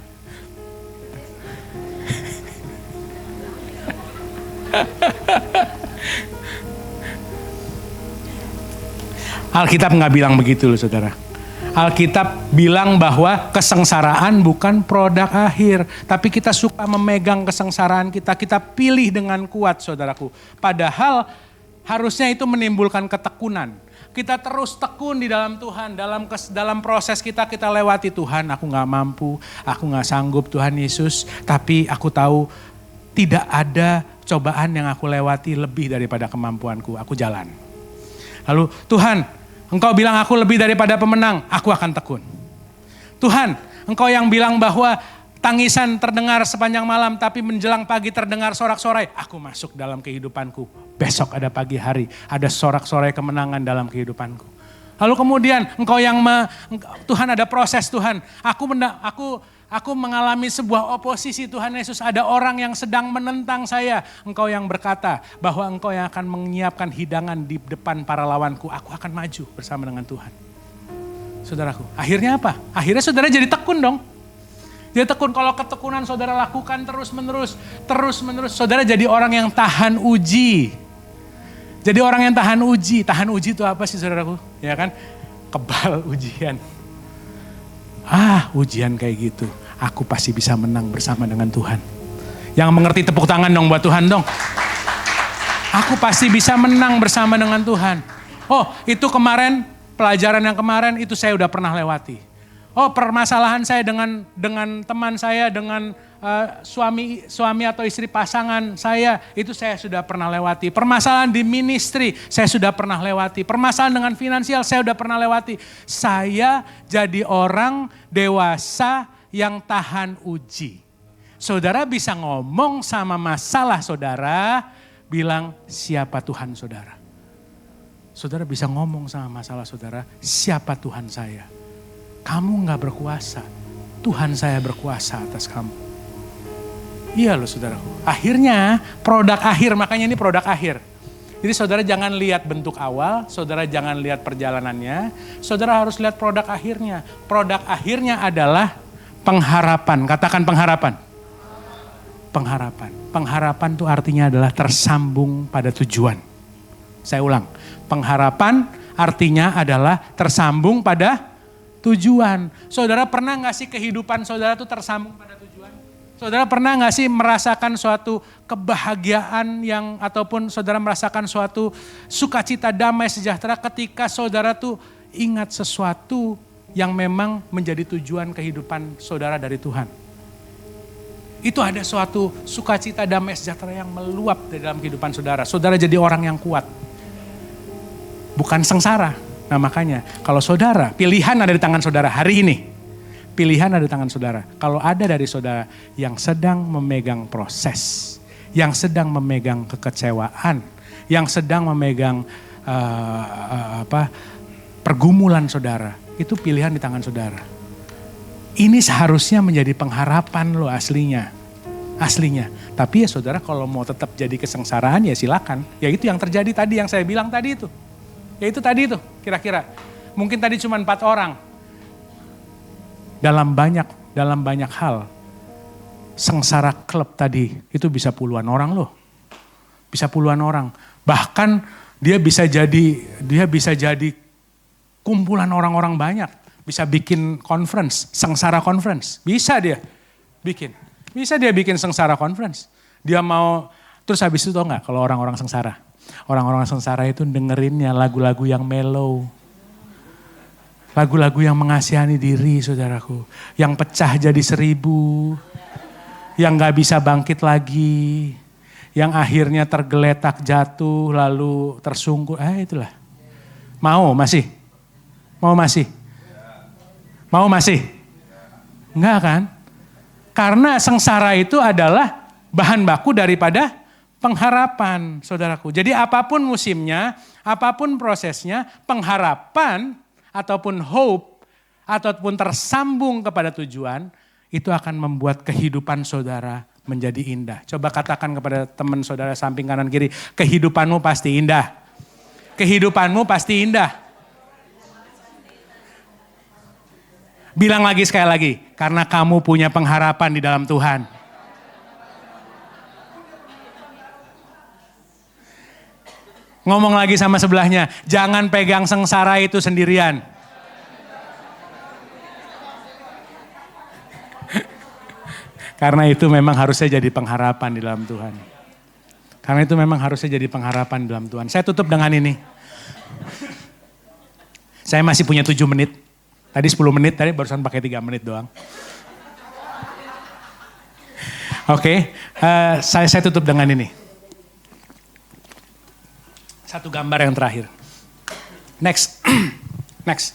Alkitab nggak bilang begitu loh saudara. Alkitab bilang bahwa kesengsaraan bukan produk akhir. Tapi kita suka memegang kesengsaraan kita. Kita pilih dengan kuat, saudaraku. Padahal harusnya itu menimbulkan ketekunan. Kita terus tekun di dalam Tuhan. Dalam proses kita lewati Tuhan. Aku gak mampu, aku gak sanggup Tuhan Yesus. Tapi aku tahu tidak ada cobaan yang aku lewati lebih daripada kemampuanku. Aku jalan. Lalu Tuhan, Engkau bilang aku lebih daripada pemenang, aku akan tekun. Tuhan, Engkau yang bilang bahwa tangisan terdengar sepanjang malam tapi menjelang pagi terdengar sorak-sorai. Aku masuk dalam kehidupanku. Besok ada pagi hari, ada sorak-sorai kemenangan dalam kehidupanku. Lalu kemudian Tuhan ada proses Tuhan. Aku mengalami sebuah oposisi Tuhan Yesus. Ada orang yang sedang menentang saya. Engkau yang berkata bahwa Engkau yang akan menyiapkan hidangan di depan para lawanku. Aku akan maju bersama dengan Tuhan. Saudaraku, akhirnya apa? Akhirnya saudara jadi tekun dong. Jadi tekun, kalau ketekunan saudara lakukan terus menerus. Saudara jadi orang yang tahan uji. Jadi orang yang tahan uji. Tahan uji itu apa sih saudaraku? Ya kan? Kebal ujian. Ujian kayak gitu. Aku pasti bisa menang bersama dengan Tuhan. Yang mengerti tepuk tangan dong buat Tuhan dong. Aku pasti bisa menang bersama dengan Tuhan. Oh, itu kemarin, pelajaran yang kemarin itu saya udah pernah lewati. Oh, permasalahan saya dengan teman saya, dengan suami atau istri pasangan saya, itu saya sudah pernah lewati. Permasalahan di ministry, saya sudah pernah lewati. Permasalahan dengan finansial, saya sudah pernah lewati. Saya jadi orang dewasa yang tahan uji. Saudara bisa ngomong sama masalah saudara, bilang siapa Tuhan saudara. Saudara bisa ngomong sama masalah saudara, siapa Tuhan saya. Kamu gak berkuasa, Tuhan saya berkuasa atas kamu. Iya loh saudaraku. Akhirnya produk akhir, makanya ini produk akhir. Jadi saudara jangan lihat bentuk awal, saudara jangan lihat perjalanannya. Saudara harus lihat produk akhirnya. Produk akhirnya adalah pengharapan. Katakan pengharapan. Pengharapan. Pengharapan itu artinya adalah tersambung pada tujuan. Saya ulang. Pengharapan artinya adalah tersambung pada tujuan. Saudara pernah gak sih kehidupan saudara itu tersambung pada tujuan? Saudara pernah gak sih merasakan suatu kebahagiaan ataupun saudara merasakan suatu sukacita damai sejahtera ketika saudara tuh ingat sesuatu yang memang menjadi tujuan kehidupan saudara dari Tuhan. Itu ada suatu sukacita damai sejahtera yang meluap di dalam kehidupan saudara. Saudara jadi orang yang kuat. Bukan sengsara. Nah makanya kalau saudara, pilihan ada di tangan saudara hari ini. Pilihan ada di tangan saudara. Kalau ada dari saudara yang sedang memegang proses, yang sedang memegang kekecewaan, yang sedang memegang pergumulan saudara, itu pilihan di tangan saudara. Ini seharusnya menjadi pengharapan lo aslinya. Tapi ya saudara kalau mau tetap jadi kesengsaraan ya silakan. Ya itu yang terjadi tadi yang saya bilang tadi itu. Ya itu tadi itu kira-kira. Mungkin tadi cuma 4 orang. Dalam banyak hal, sengsara klub tadi itu bisa puluhan orang loh. Bisa puluhan orang. Bahkan dia bisa jadi kumpulan orang-orang banyak. Bisa bikin conference, sengsara conference. Bisa dia bikin sengsara conference. Dia mau, terus habis itu tau gak kalau orang-orang sengsara? Orang-orang sengsara itu dengerinnya lagu-lagu yang mellow. Lagu-lagu yang mengasihani diri saudaraku. Yang pecah jadi 1000. Yang gak bisa bangkit lagi. Yang akhirnya tergeletak jatuh lalu tersungkur. Itulah. Mau masih? Enggak kan? Karena sengsara itu adalah bahan baku daripada pengharapan saudaraku. Jadi apapun musimnya, apapun prosesnya, pengharapan ataupun hope, ataupun tersambung kepada tujuan, itu akan membuat kehidupan saudara menjadi indah. Coba katakan kepada teman saudara samping kanan kiri, kehidupanmu pasti indah. Kehidupanmu pasti indah. Bilang lagi sekali lagi, karena kamu punya pengharapan di dalam Tuhan. Ngomong lagi sama sebelahnya, jangan pegang sengsara itu sendirian. Karena itu memang harusnya jadi pengharapan di dalam Tuhan. Karena itu memang harusnya jadi pengharapan di dalam Tuhan. Saya tutup dengan ini. Saya masih punya 7 menit. Tadi 10 menit, tadi barusan pakai 3 menit doang. Oke, saya tutup dengan ini. Satu gambar yang terakhir. Next. Next.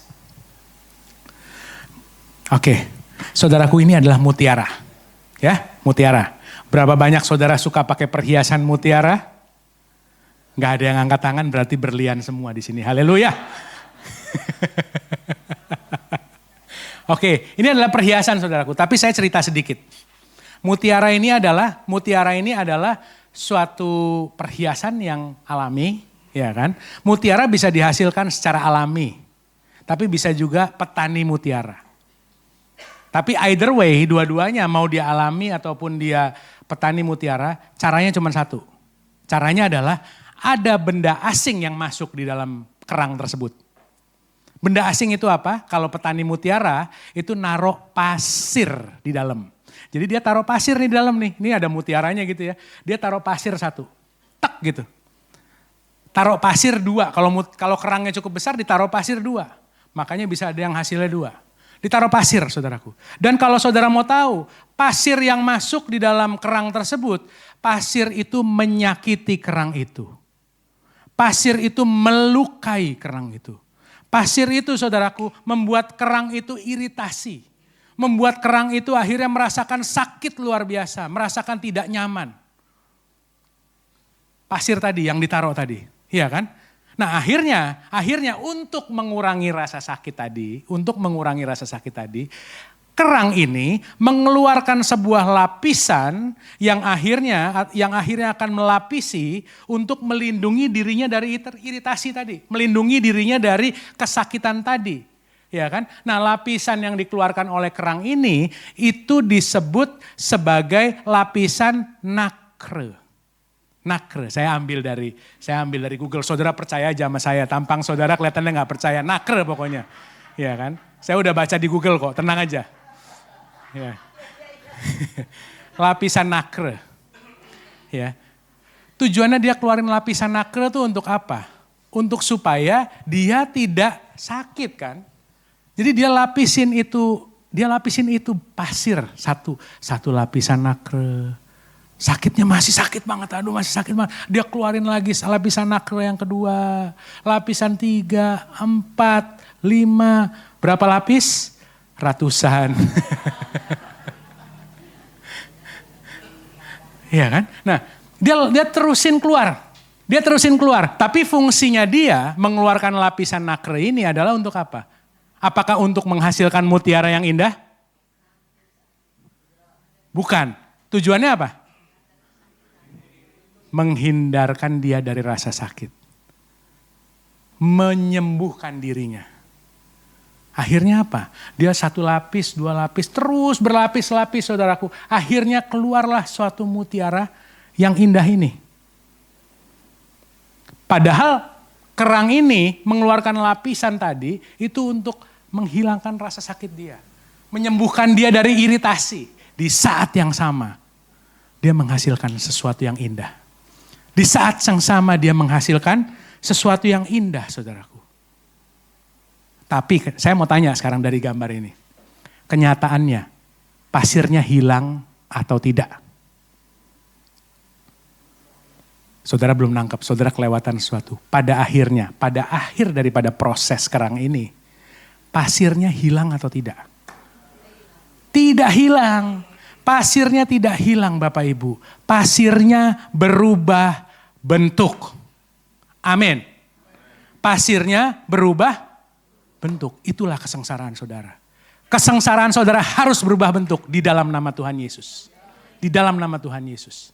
Oke, saudaraku, ini adalah mutiara. Ya, mutiara. Berapa banyak saudara suka pakai perhiasan mutiara? Gak ada yang angkat tangan, berarti berlian semua di sini. Haleluya. Oke, ini adalah perhiasan saudaraku, tapi saya cerita sedikit. Mutiara ini adalah suatu perhiasan yang alami, ya kan? Mutiara bisa dihasilkan secara alami, tapi bisa juga petani mutiara. Tapi either way, dua-duanya mau dia alami ataupun dia petani mutiara, caranya cuma satu. Caranya adalah ada benda asing yang masuk di dalam kerang tersebut. Benda asing itu apa? Kalau petani mutiara itu naruh pasir di dalam. Jadi dia taruh pasir nih di dalam nih. Ini ada mutiaranya gitu ya. Dia taruh pasir 1. Tek gitu. Taruh pasir 2. Kalau kerangnya cukup besar ditaruh pasir 2. Makanya bisa ada yang hasilnya 2. Ditaruh pasir saudaraku. Dan kalau saudara mau tahu, pasir yang masuk di dalam kerang tersebut, pasir itu menyakiti kerang itu. Pasir itu melukai kerang itu. Pasir itu saudaraku membuat kerang itu iritasi. Membuat kerang itu akhirnya merasakan sakit luar biasa. Merasakan tidak nyaman. Pasir tadi yang ditaruh tadi. Iya kan? Nah akhirnya untuk mengurangi rasa sakit tadi. Kerang ini mengeluarkan sebuah lapisan yang akhirnya akan melapisi untuk melindungi dirinya dari iritasi tadi, melindungi dirinya dari kesakitan tadi, ya kan? Nah, lapisan yang dikeluarkan oleh kerang ini itu disebut sebagai lapisan nacre. Nacre, saya ambil dari Google. Saudara percaya aja sama saya, tampang saudara kelihatannya nggak percaya, nacre pokoknya, ya kan? Saya udah baca di Google kok, tenang aja. Ya. Lapisan nacre. Ya. Tujuannya dia keluarin lapisan nacre tuh untuk apa? Untuk supaya dia tidak sakit kan. Jadi dia lapisin itu pasir satu lapisan nacre. Sakitnya masih sakit banget, masih sakit banget. Dia keluarin lagi lapisan nacre yang kedua, lapisan 3, 4, 5, berapa lapis? Ratusan. Iya kan? Nah, dia terusin keluar. Tapi fungsinya dia mengeluarkan lapisan nacre ini adalah untuk apa? Apakah untuk menghasilkan mutiara yang indah? Bukan. Tujuannya apa? Menghindarkan dia dari rasa sakit. Menyembuhkan dirinya. Akhirnya apa? Dia 1 lapis, 2 lapis, terus berlapis-lapis saudaraku. Akhirnya keluarlah suatu mutiara yang indah ini. Padahal kerang ini mengeluarkan lapisan tadi itu untuk menghilangkan rasa sakit dia. Menyembuhkan dia dari iritasi. Di saat yang sama dia menghasilkan sesuatu yang indah. Di saat yang sama dia menghasilkan sesuatu yang indah saudaraku. Tapi saya mau tanya sekarang dari gambar ini. Kenyataannya, pasirnya hilang atau tidak? Saudara belum nangkep, saudara kelewatan sesuatu. Pada akhir daripada proses kerang ini, pasirnya hilang atau tidak? Tidak hilang. Pasirnya tidak hilang Bapak Ibu. Pasirnya berubah bentuk. Amin. Pasirnya berubah bentuk. Itulah kesengsaraan saudara. Kesengsaraan saudara harus berubah bentuk di dalam nama Tuhan Yesus. Di dalam nama Tuhan Yesus.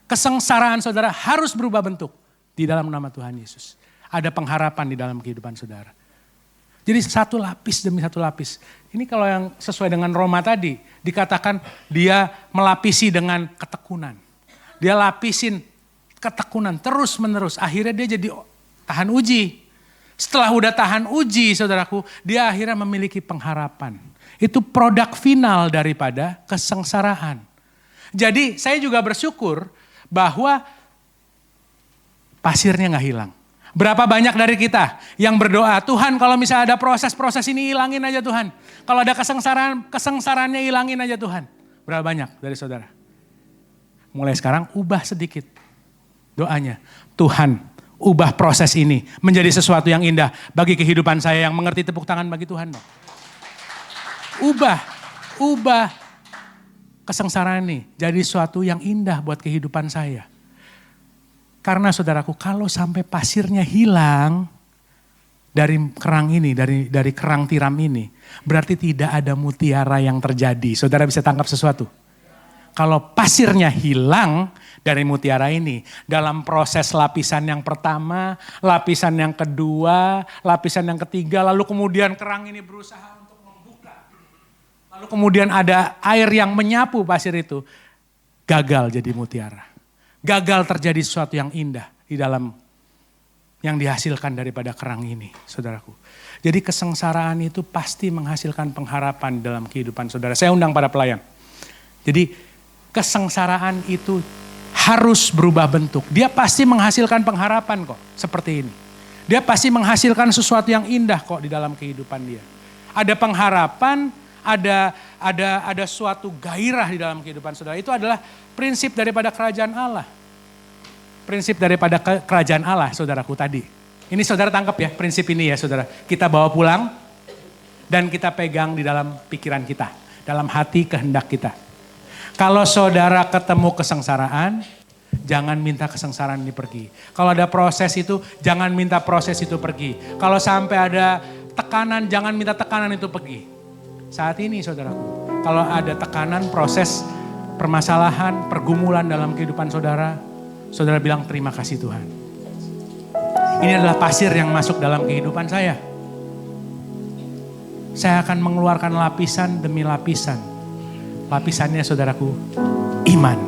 Kesengsaraan saudara harus berubah bentuk di dalam nama Tuhan Yesus. Ada pengharapan di dalam kehidupan saudara. Jadi 1 lapis demi 1 lapis. Ini kalau yang sesuai dengan Roma tadi, dikatakan dia melapisi dengan ketekunan. Dia lapisin ketekunan terus menerus. Akhirnya dia jadi tahan uji. Setelah udah tahan uji saudaraku, dia akhirnya memiliki pengharapan. Itu produk final daripada kesengsaraan. Jadi saya juga bersyukur bahwa pasirnya gak hilang. Berapa banyak dari kita yang berdoa, Tuhan kalau misalnya ada proses-proses ini hilangin aja Tuhan. Kalau ada kesengsaraannya hilangin aja Tuhan. Berapa banyak dari saudara? Mulai sekarang ubah sedikit doanya. Tuhan ubah proses ini menjadi sesuatu yang indah bagi kehidupan saya. Yang mengerti tepuk tangan bagi Tuhan. Ubah kesengsaraan ini jadi sesuatu yang indah buat kehidupan saya. Karena saudaraku, kalau sampai pasirnya hilang dari kerang ini, dari kerang tiram ini, berarti tidak ada mutiara yang terjadi. Saudara bisa tangkap sesuatu? Kalau pasirnya hilang dari mutiara ini, dalam proses lapisan yang pertama, lapisan yang kedua, lapisan yang ketiga, lalu kemudian kerang ini berusaha untuk membuka. Lalu kemudian ada air yang menyapu pasir itu, gagal jadi mutiara. Gagal terjadi sesuatu yang indah di dalam yang dihasilkan daripada kerang ini, saudaraku. Jadi kesengsaraan itu pasti menghasilkan pengharapan dalam kehidupan saudara. Saya undang para pelayan. Jadi kesengsaraan itu harus berubah bentuk. Dia pasti menghasilkan pengharapan kok, seperti ini. Dia pasti menghasilkan sesuatu yang indah kok di dalam kehidupan dia. Ada pengharapan, ada suatu gairah di dalam kehidupan saudara. Itu adalah prinsip daripada kerajaan Allah. Prinsip daripada kerajaan Allah, saudaraku tadi. Ini saudara tangkap ya, prinsip ini ya saudara. Kita bawa pulang dan kita pegang di dalam pikiran kita. Dalam hati kehendak kita. Kalau saudara ketemu kesengsaraan, jangan minta kesengsaraan ini pergi. Kalau ada proses itu, jangan minta proses itu pergi. Kalau sampai ada tekanan, jangan minta tekanan itu pergi. Saat ini saudaraku, kalau ada tekanan, proses, permasalahan, pergumulan dalam kehidupan saudara, saudara bilang terima kasih Tuhan. Ini adalah pasir yang masuk dalam kehidupan saya. Saya akan mengeluarkan lapisan demi lapisan. Lapisannya saudaraku, iman.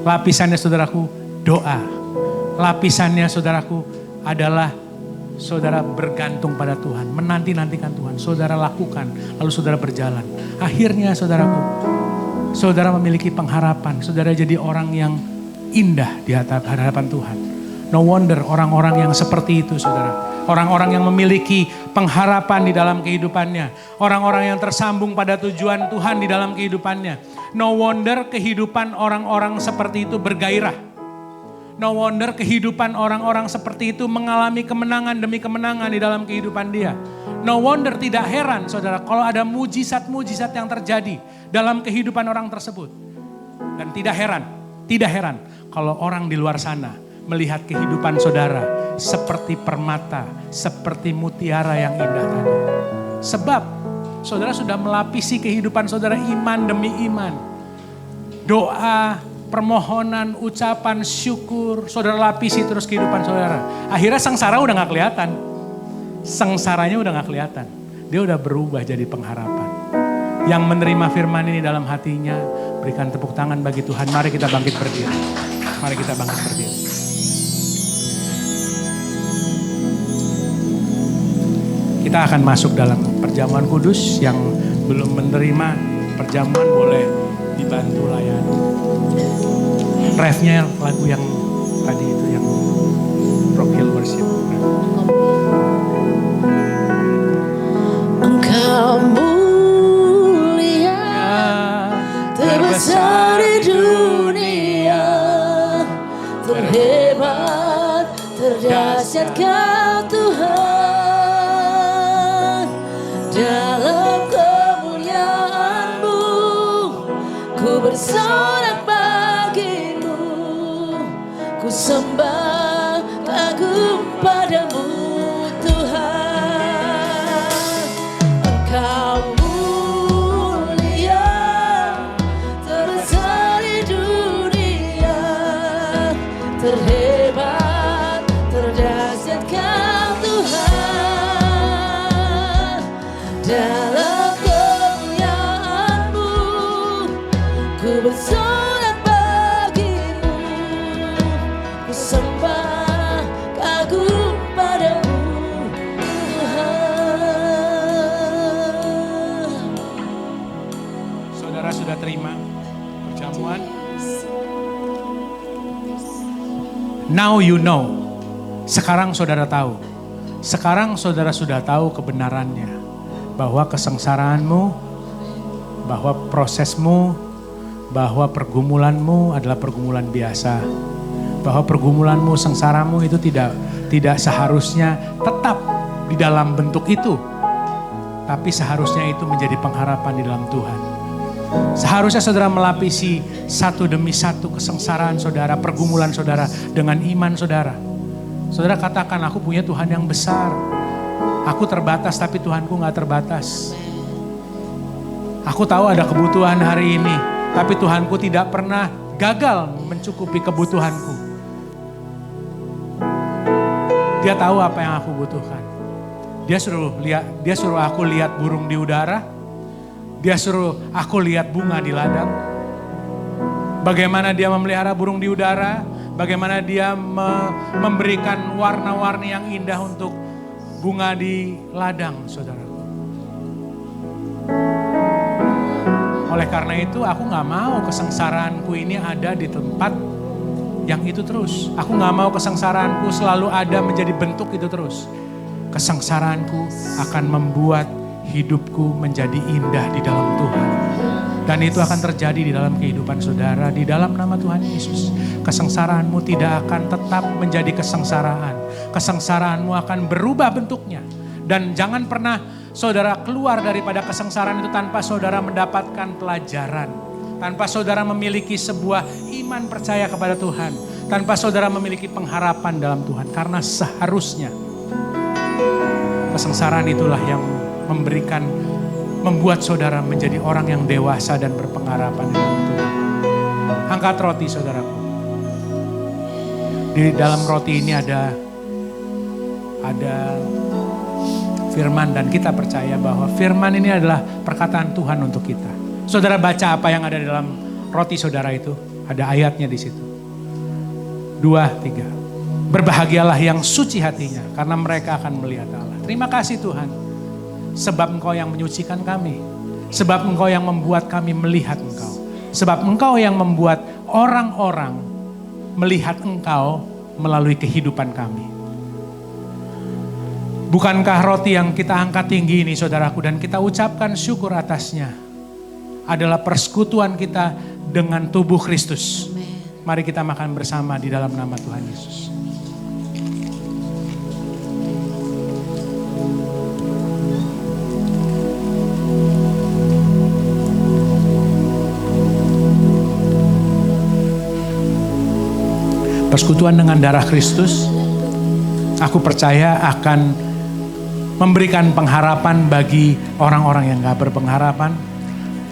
Lapisannya saudaraku, doa. Lapisannya saudaraku adalah saudara bergantung pada Tuhan, menanti-nantikan Tuhan. Saudara lakukan, lalu saudara berjalan. Akhirnya saudaraku, saudara memiliki pengharapan. Saudara jadi orang yang indah di hadapan Tuhan. No wonder orang-orang yang seperti itu saudara. Orang-orang yang memiliki pengharapan di dalam kehidupannya. Orang-orang yang tersambung pada tujuan Tuhan di dalam kehidupannya. No wonder kehidupan orang-orang seperti itu bergairah. No wonder kehidupan orang-orang seperti itu mengalami kemenangan demi kemenangan di dalam kehidupan dia. No wonder, tidak heran saudara kalau ada mujizat-mujizat yang terjadi dalam kehidupan orang tersebut. Dan tidak heran kalau orang di luar sana melihat kehidupan saudara seperti permata, seperti mutiara yang indah tadi. Sebab saudara sudah melapisi kehidupan saudara iman demi iman. Doa, permohonan, ucapan, syukur, saudara lapisi terus kehidupan saudara. Akhirnya sengsara udah gak kelihatan. Sengsaranya udah gak kelihatan. Dia udah berubah jadi pengharapan. Yang menerima firman ini dalam hatinya, berikan tepuk tangan bagi Tuhan. Mari kita bangkit berdiri. Mari kita bangkit berdiri. Kita akan masuk dalam perjamuan kudus. Yang belum menerima perjamuan boleh dibantu layani. Refnya lagu yang tadi itu yang Rock Hill Worship. Engkau mulia, terbesar di dunia, terhebat, terdahsyat Kau Tuhan. Dalam kemuliaan-Mu, ku bersorak bagimu, ku sembah kagum padamu Tuhan. Engkau mulia, terbesar di dunia, terhebat, terdahsyat Kau Tuhan. Dalam kemuliaan-Mu, ku bersorak bagimu, ku sembah kagum padamu Tuhan. Saudara sudah terima Jamuan. Now you know. Sekarang saudara tahu. Sekarang saudara sudah tahu kebenarannya. Bahwa kesengsaraanmu, bahwa prosesmu, bahwa pergumulanmu adalah pergumulan biasa. Bahwa pergumulanmu, sengsaramu itu tidak seharusnya tetap di dalam bentuk itu. Tapi seharusnya itu menjadi pengharapan di dalam Tuhan. Seharusnya saudara melapisi satu demi satu kesengsaraan saudara, pergumulan saudara dengan iman saudara. Saudara katakan, aku punya Tuhan yang besar. Aku terbatas tapi Tuhanku gak terbatas. Aku tahu ada kebutuhan hari ini, tapi Tuhanku tidak pernah gagal mencukupi kebutuhanku. Dia tahu apa yang aku butuhkan. Dia suruh aku lihat burung di udara. Dia suruh aku lihat bunga di ladang. Bagaimana dia memelihara burung di udara. Bagaimana dia memberikan warna-warni yang indah untuk bunga di ladang, saudaraku. Oleh karena itu aku gak mau kesengsaraanku ini ada di tempat yang itu terus. Aku gak mau kesengsaraanku selalu ada menjadi bentuk itu terus. Kesengsaraanku akan membuat hidupku menjadi indah di dalam Tuhan. Dan itu akan terjadi di dalam kehidupan saudara, di dalam nama Tuhan Yesus. Kesengsaraanmu tidak akan tetap menjadi kesengsaraan. Kesengsaraanmu akan berubah bentuknya. Dan jangan pernah saudara keluar daripada kesengsaraan itu tanpa saudara mendapatkan pelajaran. Tanpa saudara memiliki sebuah iman percaya kepada Tuhan. Tanpa saudara memiliki pengharapan dalam Tuhan. Karena seharusnya kesengsaraan itulah yang membuat saudara menjadi orang yang dewasa dan berpengharapan dalam Tuhan. Angkat roti saudaraku. Di dalam roti ini ada firman dan kita percaya bahwa firman ini adalah perkataan Tuhan untuk kita. Saudara baca apa yang ada di dalam roti saudara itu. Ada ayatnya di situ. 2, 3. Berbahagialah yang suci hatinya karena mereka akan melihat Allah. Terima kasih Tuhan. Sebab Engkau yang menyucikan kami. Sebab Engkau yang membuat kami melihat Engkau. Sebab Engkau yang membuat orang-orang melihat Engkau melalui kehidupan kami. Bukankah roti yang kita angkat tinggi ini saudaraku dan kita ucapkan syukur atasnya adalah persekutuan kita dengan tubuh Kristus. Mari kita makan bersama di dalam nama Tuhan Yesus. Persekutuan dengan darah Kristus, aku percaya akan memberikan pengharapan bagi orang-orang yang gak berpengharapan,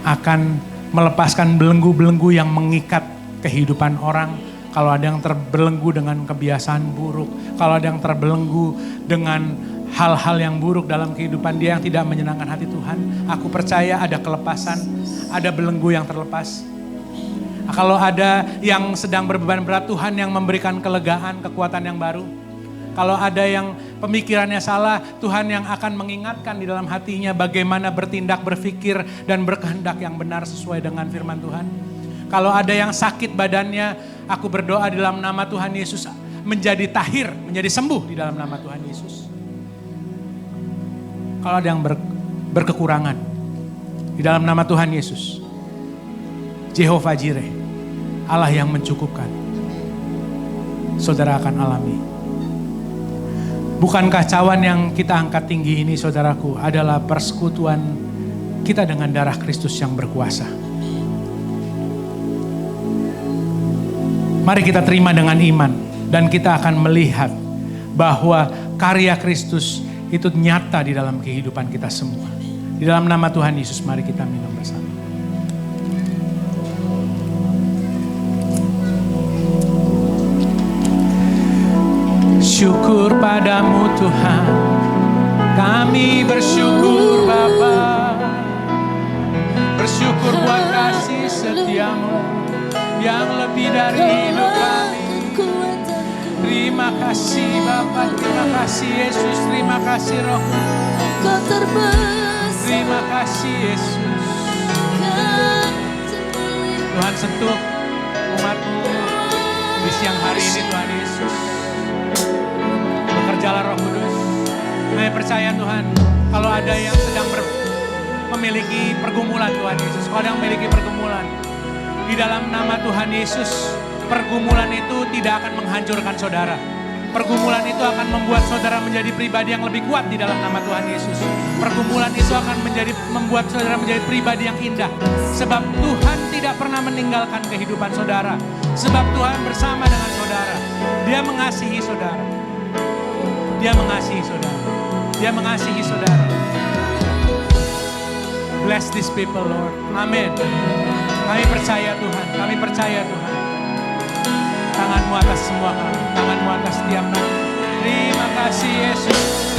akan melepaskan belenggu-belenggu yang mengikat kehidupan orang. Kalau ada yang terbelenggu dengan kebiasaan buruk, kalau ada yang terbelenggu dengan hal-hal yang buruk dalam kehidupan dia yang tidak menyenangkan hati Tuhan, aku percaya ada kelepasan, ada belenggu yang terlepas. Kalau ada yang sedang berbeban berat, Tuhan yang memberikan kelegaan, kekuatan yang baru. Kalau ada yang pemikirannya salah, Tuhan yang akan mengingatkan di dalam hatinya bagaimana bertindak, berpikir, dan berkehendak yang benar sesuai dengan firman Tuhan. Kalau ada yang sakit badannya, aku berdoa di dalam nama Tuhan Yesus menjadi tahir, menjadi sembuh di dalam nama Tuhan Yesus. Kalau ada yang berkekurangan, di dalam nama Tuhan Yesus, Jehovah Jireh, Allah yang mencukupkan, saudara akan alami. Bukankah cawan yang kita angkat tinggi ini saudaraku adalah persekutuan kita dengan darah Kristus yang berkuasa. Mari kita terima dengan iman dan kita akan melihat bahwa karya Kristus itu nyata di dalam kehidupan kita semua. Di dalam nama Tuhan Yesus mari kita minum bersama. Syukur padamu Tuhan, kami bersyukur Bapa, bersyukur buat kasih setiamu yang lebih dari hidup kami. Terima kasih Bapa, terima kasih Yesus, terima kasih Roh Kudus, terima kasih Yesus. Tuhan sentuh umat-Mu di siang hari ini Tuhan Yesus. Bekerjalah Roh Kudus. Kami percaya Tuhan, kalau ada yang sedang memiliki pergumulan Tuhan Yesus, kalau ada yang memiliki pergumulan, di dalam nama Tuhan Yesus, pergumulan itu tidak akan menghancurkan saudara. Pergumulan itu akan membuat saudara menjadi pribadi yang lebih kuat di dalam nama Tuhan Yesus. Pergumulan itu akan membuat saudara menjadi pribadi yang indah. Sebab Tuhan tidak pernah meninggalkan kehidupan saudara. Sebab Tuhan bersama dengan saudara. Dia mengasihi saudara. Dia mengasihi saudara. Dia mengasihi saudara. Bless these people, Lord. Amin. Kami percaya Tuhan. Kami percaya Tuhan. Tangan-Mu atas semua kami. Tangan-Mu atas setiap kami. Terima kasih Yesus.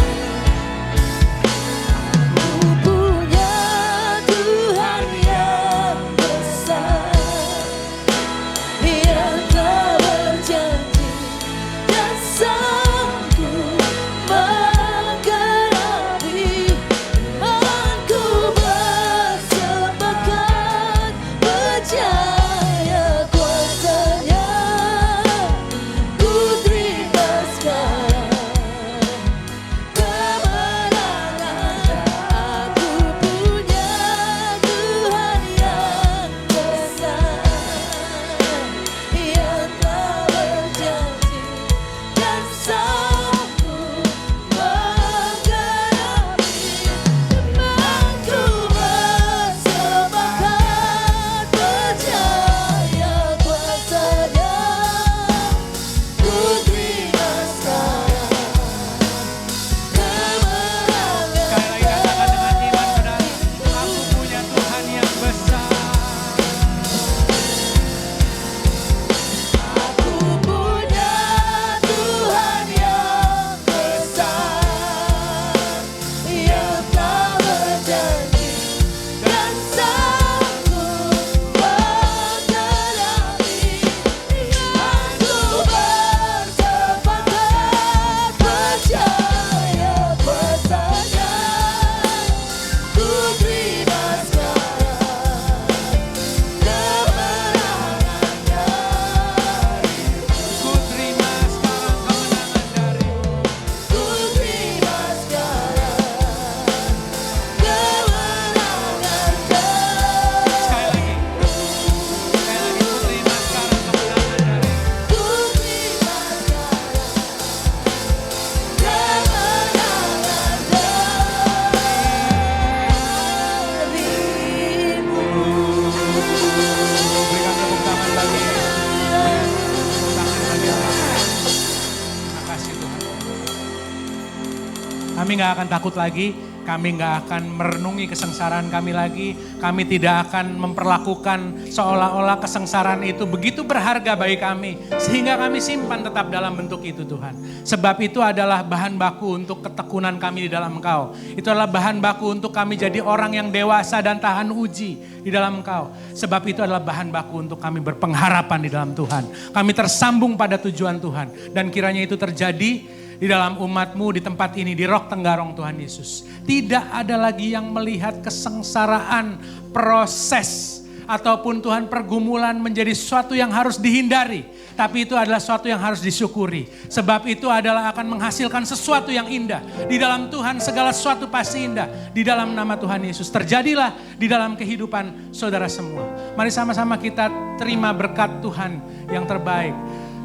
Kami gak akan takut lagi, kami gak akan merenungi kesengsaraan kami lagi. Kami tidak akan memperlakukan seolah-olah kesengsaraan itu begitu berharga bagi kami. Sehingga kami simpan tetap dalam bentuk itu Tuhan. Sebab itu adalah bahan baku untuk ketekunan kami di dalam Engkau. Itu adalah bahan baku untuk kami jadi orang yang dewasa dan tahan uji di dalam Engkau. Sebab itu adalah bahan baku untuk kami berpengharapan di dalam Tuhan. Kami tersambung pada tujuan Tuhan. Dan kiranya itu terjadi di dalam umat-Mu di tempat ini, di Rock Tenggarong Tuhan Yesus. Tidak ada lagi yang melihat kesengsaraan, proses, ataupun Tuhan pergumulan menjadi sesuatu yang harus dihindari. Tapi itu adalah sesuatu yang harus disyukuri. Sebab itu adalah akan menghasilkan sesuatu yang indah. Di dalam Tuhan segala sesuatu pasti indah. Di dalam nama Tuhan Yesus. Terjadilah di dalam kehidupan saudara semua. Mari sama-sama kita terima berkat Tuhan yang terbaik.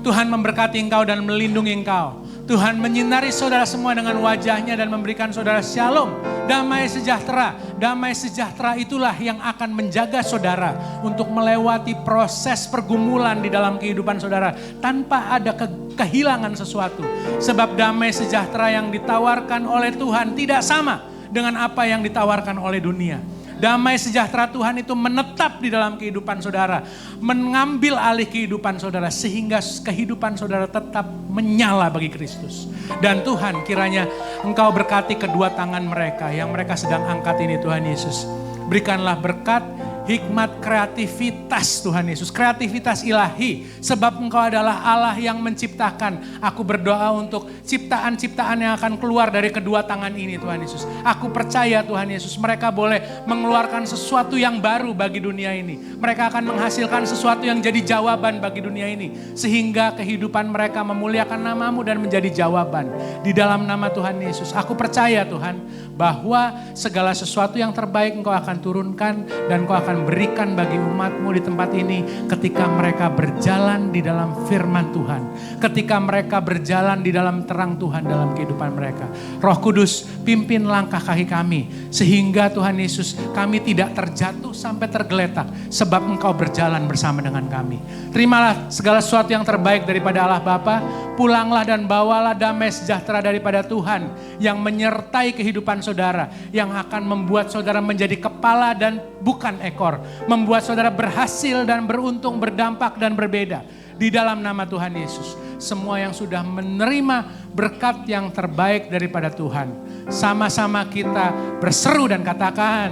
Tuhan memberkati engkau dan melindungi engkau. Tuhan menyinari saudara semua dengan wajahnya dan memberikan saudara shalom, damai sejahtera. Damai sejahtera itulah yang akan menjaga saudara untuk melewati proses pergumulan di dalam kehidupan saudara tanpa ada kehilangan sesuatu. Sebab damai sejahtera yang ditawarkan oleh Tuhan tidak sama dengan apa yang ditawarkan oleh dunia. Damai sejahtera Tuhan itu menetap di dalam kehidupan saudara. Mengambil alih kehidupan saudara sehingga kehidupan saudara tetap menyala bagi Kristus. Dan Tuhan kiranya Engkau berkati kedua tangan mereka yang mereka sedang angkat ini Tuhan Yesus. Berikanlah berkat hikmat kreativitas Tuhan Yesus, kreativitas ilahi. Sebab Engkau adalah Allah yang menciptakan. Aku berdoa untuk ciptaan-ciptaan yang akan keluar dari kedua tangan ini Tuhan Yesus. Aku percaya Tuhan Yesus, mereka boleh mengeluarkan sesuatu yang baru bagi dunia ini. Mereka akan menghasilkan sesuatu yang jadi jawaban bagi dunia ini. Sehingga kehidupan mereka memuliakan nama-Mu dan menjadi jawaban. Di dalam nama Tuhan Yesus, aku percaya Tuhan, bahwa segala sesuatu yang terbaik Engkau akan turunkan dan Engkau akan berikan bagi umat-Mu di tempat ini ketika mereka berjalan di dalam firman Tuhan. Ketika mereka berjalan di dalam terang Tuhan dalam kehidupan mereka. Roh Kudus, pimpin langkah kaki kami sehingga Tuhan Yesus kami tidak terjatuh sampai tergeletak sebab Engkau berjalan bersama dengan kami. Terimalah segala sesuatu yang terbaik daripada Allah Bapa. Pulanglah dan bawalah damai sejahtera daripada Tuhan yang menyertai kehidupan saudara, yang akan membuat saudara menjadi kepala dan bukan ekor, membuat saudara berhasil dan beruntung, berdampak dan berbeda. Di dalam nama Tuhan Yesus, semua yang sudah menerima berkat yang terbaik daripada Tuhan, sama-sama kita berseru dan katakan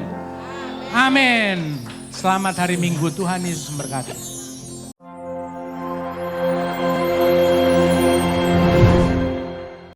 amin. Selamat hari Minggu, Tuhan Yesus memberkati.